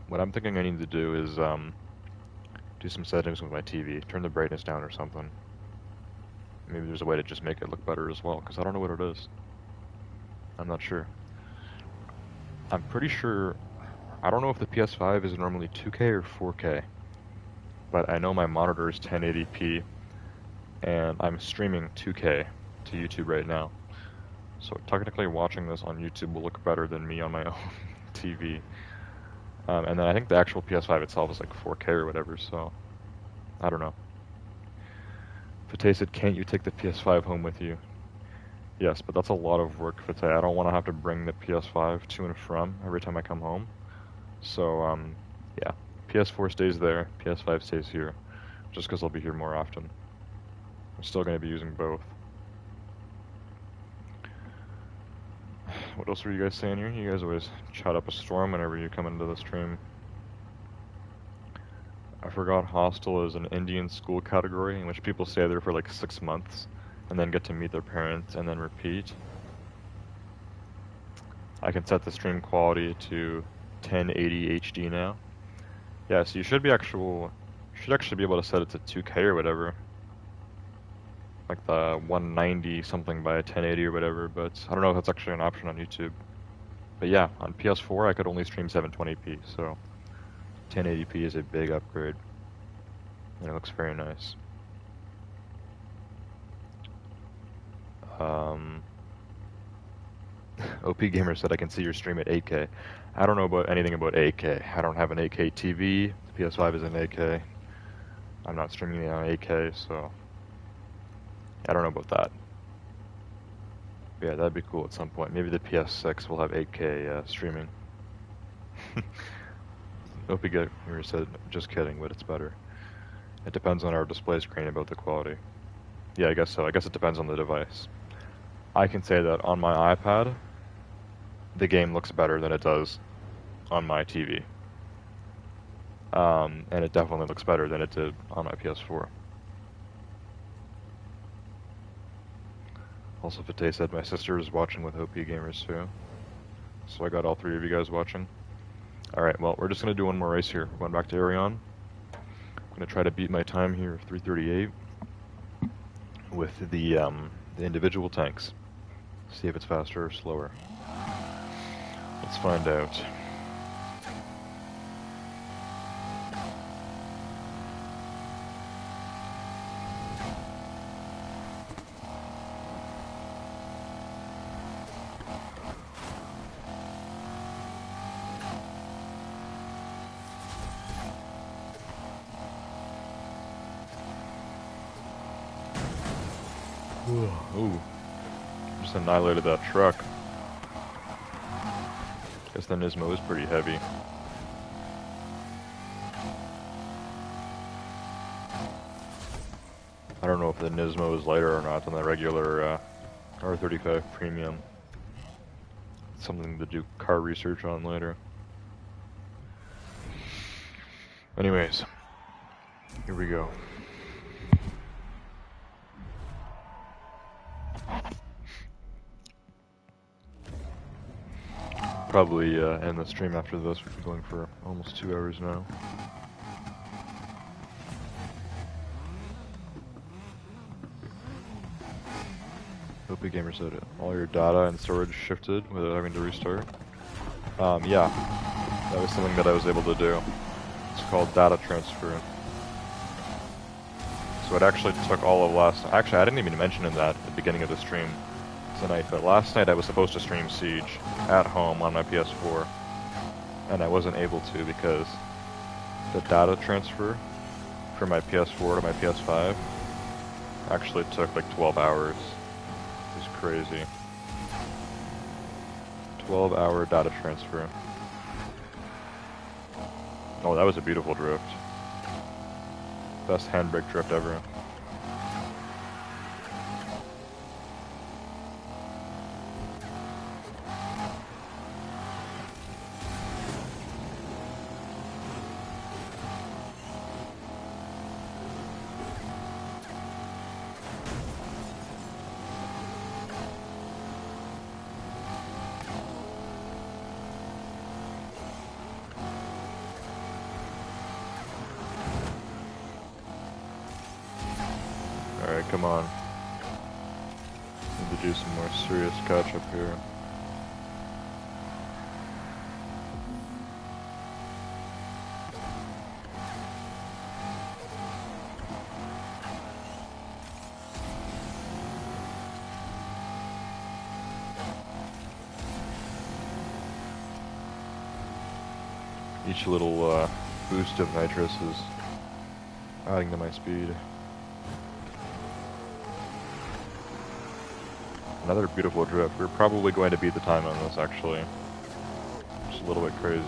[SPEAKER 1] what I'm thinking I need to do is do some settings with my TV, turn the brightness down or something. Maybe there's a way to just make it look better as well, because I don't know what it is. I'm not sure. I'm pretty sure, I don't know if the PS5 is normally 2K or 4K, but I know my monitor is 1080p, and I'm streaming 2K to YouTube right now. So technically watching this on YouTube will look better than me on my own TV. And then I think the actual PS5 itself is like 4K or whatever, so I don't know. Fateh said, can't you take the PS5 home with you? Yes, but that's a lot of work, Fateh. I don't want to have to bring the PS5 to and from every time I come home. So, yeah. PS4 stays there, PS5 stays here, just because I'll be here more often. I'm still going to be using both. What else were you guys saying here? You guys always chat up a storm whenever you come into the stream. I forgot hostel is an Indian school category in which people stay there for like 6 months and then get to meet their parents and then repeat. I can set the stream quality to 1080 HD now. Yeah, so you should actually be able to set it to 2K or whatever. Like the 190 something by 1080 or whatever, but I don't know if that's actually an option on YouTube. But yeah, on PS4 I could only stream 720p, so 1080p is a big upgrade. And it looks very nice. OP Gamer said I can see your stream at 8K. I don't know about anything about 8K. I don't have an 8K TV. The PS5 is an 8K. I'm not streaming it on 8K, so I don't know about that. But yeah, that'd be cool at some point. Maybe the PS6 will have 8K streaming. OP Gamer said, just kidding, but it's better. It depends on our display screen about the quality. Yeah, I guess so. I guess it depends on the device. I can say that on my iPad, the game looks better than it does on my TV. And it definitely looks better than it did on my PS4. Also, Fateh said my sister is watching with OP Gamers too. So I got all three of you guys watching. Alright, well, we're just going to do one more race here. Going back to Arion. I'm going to try to beat my time here of 3:38 with the individual tanks. See if it's faster or slower. Let's find out. Ooh. Just annihilated that truck. Guess the Nismo is pretty heavy. I don't know if the Nismo is lighter or not than the regular R35 Premium. It's something to do car research on later. Anyways, here we go. Probably end the stream after this. We've been going for almost 2 hours now. OP Gamer said it. All your data and storage shifted without having to restart. Yeah, that was something that I was able to do. It's called data transfer. So it actually took all of last. Actually, I didn't even mention in that at the beginning of the stream tonight, but last night I was supposed to stream Siege at home on my PS4, and I wasn't able to because the data transfer from my PS4 to my PS5 actually took like 12 hours. It was crazy. 12-hour data transfer. Oh, that was a beautiful drift. Best handbrake drift ever. Alright, come on. Need to do some more serious catch up here. Each little boost of nitrous is adding to my speed. Another beautiful drift. We're probably going to beat the time on this, actually. Just a little bit crazy.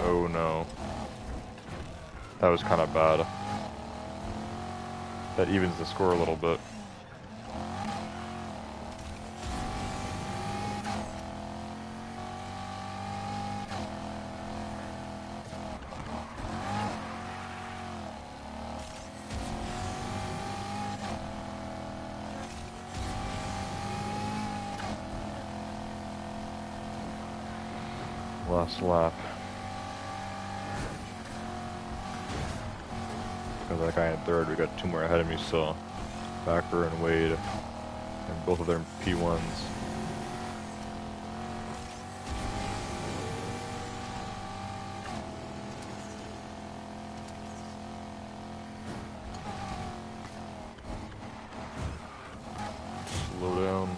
[SPEAKER 1] Oh no. That was kind of bad. That evens the score a little bit. Last lap. Got that guy in third. We got two more ahead of me still. Backer and Wade. And both of them P1s. Slow down.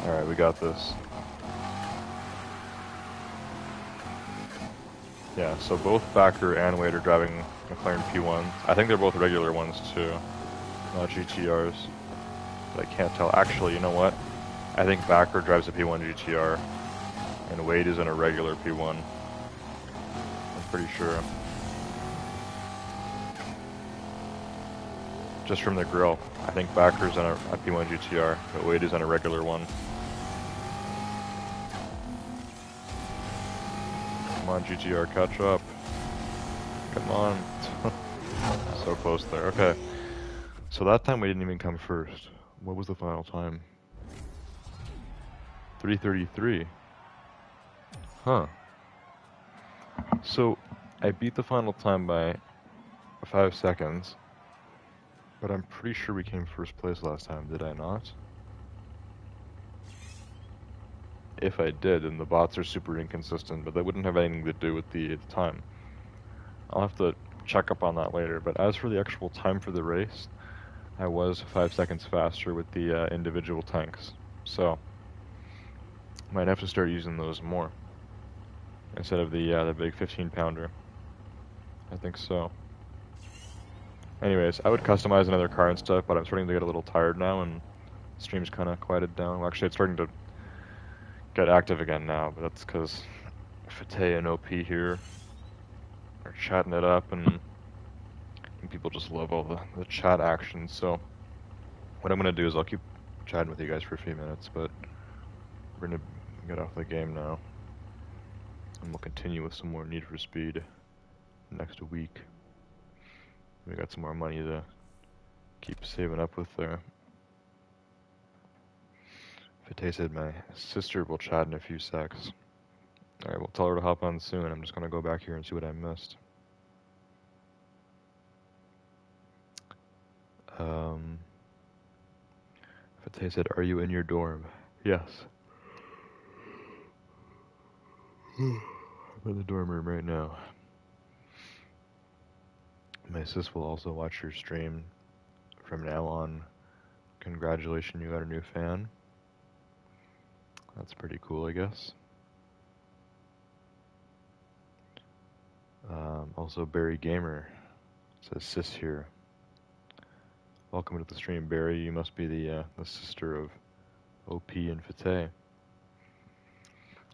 [SPEAKER 1] Alright, we got this. Yeah, so both Backer and Wade are driving McLaren P1s. I think they're both regular ones too, not GTRs. But I can't tell. Actually, you know what? I think Backer drives a P1 GTR, and Wade is in a regular P1. I'm pretty sure. Just from the grill, I think Backer's in a P1 GTR, but Wade is in a regular one. Come on, GTR, catch up. Come on. So close there. Okay. So that time we didn't even come first. What was the final time? 3:33. Huh. So I beat the final time by 5 seconds, but I'm pretty sure we came first place last time, did I not? If I did, then the bots are super inconsistent, but that wouldn't have anything to do with the time. I'll have to check up on that later, but as for the actual time for the race, I was 5 seconds faster with the individual tanks, so might have to start using those more instead of the big 15-pounder. I think so. Anyways, I would customize another car and stuff, but I'm starting to get a little tired now, and the stream's kind of quieted down. Well, actually, it's starting to get active again now, but that's because Fate and OP here are chatting it up, and people just love all the chat action. So what I'm going to do is I'll keep chatting with you guys for a few minutes, but we're going to get off the game now, and we'll continue with some more Need for Speed next week. We got some more money to keep saving up with there. Fate said my sister will chat in a few secs. Alright, we'll tell her to hop on soon. I'm just going to go back here and see what I missed. Fate said, are you in your dorm? Yes. I'm in the dorm room right now. My sis will also watch your stream from now on. Congratulations, you got a new fan. That's pretty cool, I guess. Also, Barry Gamer says sis here. Welcome to the stream, Barry. You must be the sister of OP and Fate.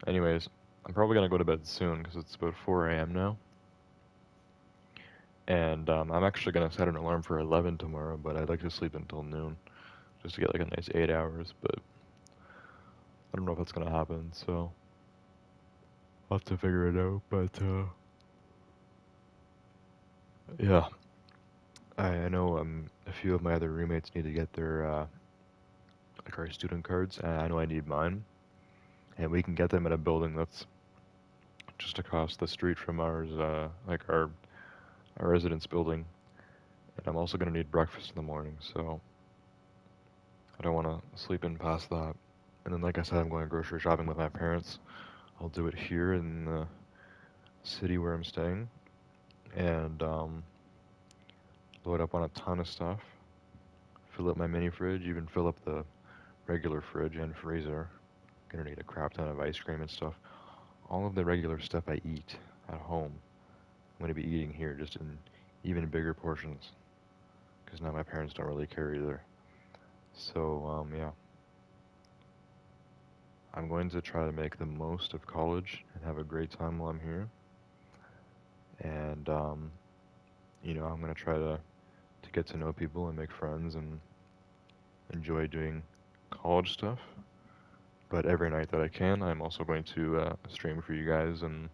[SPEAKER 1] Anyways, I'm probably gonna go to bed soon because it's about 4 a.m. now. And I'm actually gonna set an alarm for 11 tomorrow, but I'd like to sleep until noon just to get like a nice 8 hours. But I don't know if that's gonna happen, so I'll have to figure it out. But yeah, I know a few of my other roommates need to get their like our student cards, and I know I need mine, and we can get them at a building that's just across the street from ours, like our residence building. And I'm also gonna need breakfast in the morning, so I don't want to sleep in past that. And then, like I said, I'm going grocery shopping with my parents. I'll do it here in the city where I'm staying, and load up on a ton of stuff. Fill up my mini fridge, even fill up the regular fridge and freezer. Gonna need a crap ton of ice cream and stuff. All of the regular stuff I eat at home, I'm gonna be eating here, just in even bigger portions. Because now my parents don't really care either. So, yeah. I'm going to try to make the most of college and have a great time while I'm here. And, you know, I'm going to try to get to know people and make friends and enjoy doing college stuff. But every night that I can, I'm also going to stream for you guys and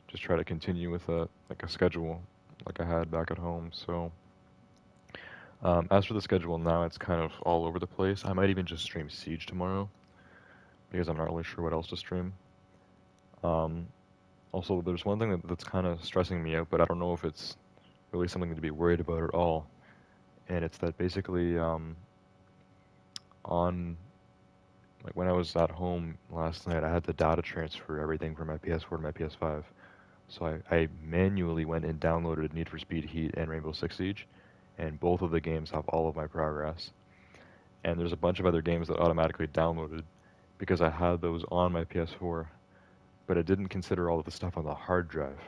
[SPEAKER 1] just try to continue with a schedule like I had back at home. So, as for the schedule now, it's kind of all over the place. I might even just stream Siege tomorrow because I'm not really sure what else to stream. Also, there's one thing that's kind of stressing me out, but I don't know if it's really something to be worried about at all. And it's that basically, on like when I was at home last night, I had to data transfer everything from my PS4 to my PS5. So I manually went and downloaded Need for Speed Heat and Rainbow Six Siege, and both of the games have all of my progress. And there's a bunch of other games that automatically downloaded because I had those on my PS4, but I didn't consider all of the stuff on the hard drive.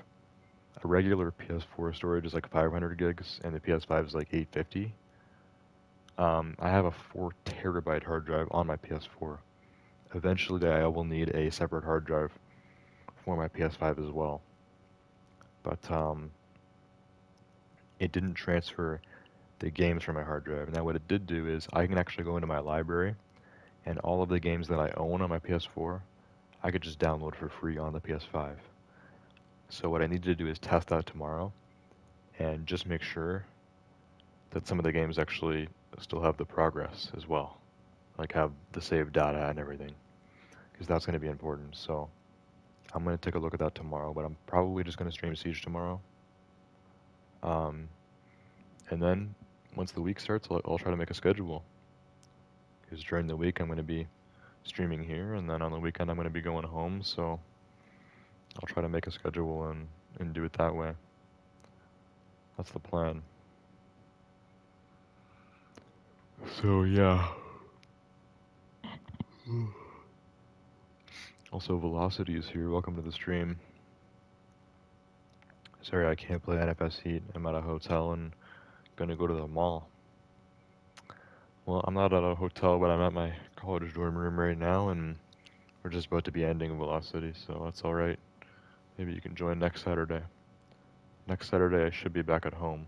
[SPEAKER 1] A regular PS4 storage is like 500 gigs, and the PS5 is like 850. I have a 4 terabyte hard drive on my PS4. Eventually, I will need a separate hard drive for my PS5 as well. But it didn't transfer the games from my hard drive. Now, what it did do is I can actually go into my library, and all of the games that I own on my PS4, I could just download for free on the PS5. So what I need to do is test that tomorrow, and just make sure that some of the games actually still have the progress as well, like have the saved data and everything, because that's going to be important. So I'm going to take a look at that tomorrow, but I'm probably just going to stream Siege tomorrow. And then once the week starts, I'll try to make a schedule, because during the week I'm going to be streaming here, and then on the weekend I'm going to be going home, so I'll try to make a schedule and do it that way. That's the plan. So yeah. Also, Velocity is here. Welcome to the stream. Sorry, I can't play NFS Heat. I'm at a hotel and gonna go to the mall. Well, I'm not at a hotel, but I'm at my college dorm room right now, and we're just about to be ending Velocity, so that's alright. Maybe you can join next Saturday. Next Saturday, I should be back at home.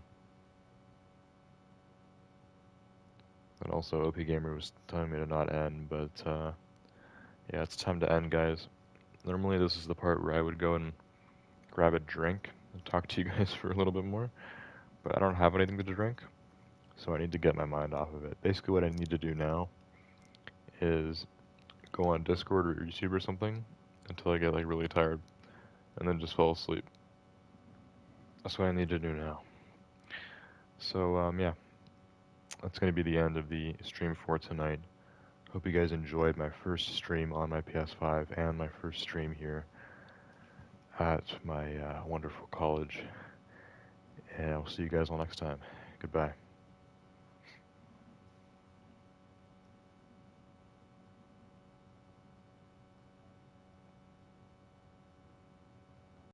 [SPEAKER 1] And also, OP Gamer was telling me to not end, but yeah, it's time to end, guys. Normally, this is the part where I would go and grab a drink and talk to you guys for a little bit more, but I don't have anything to drink, so I need to get my mind off of it. Basically, what I need to do now is go on Discord or YouTube or something until I get like really tired, and then just fall asleep. That's what I need to do now. So, yeah, that's going to be the end of the stream for tonight. Hope you guys enjoyed my first stream on my PS5 and my first stream here at my wonderful college. And I'll see you guys all next time. Goodbye.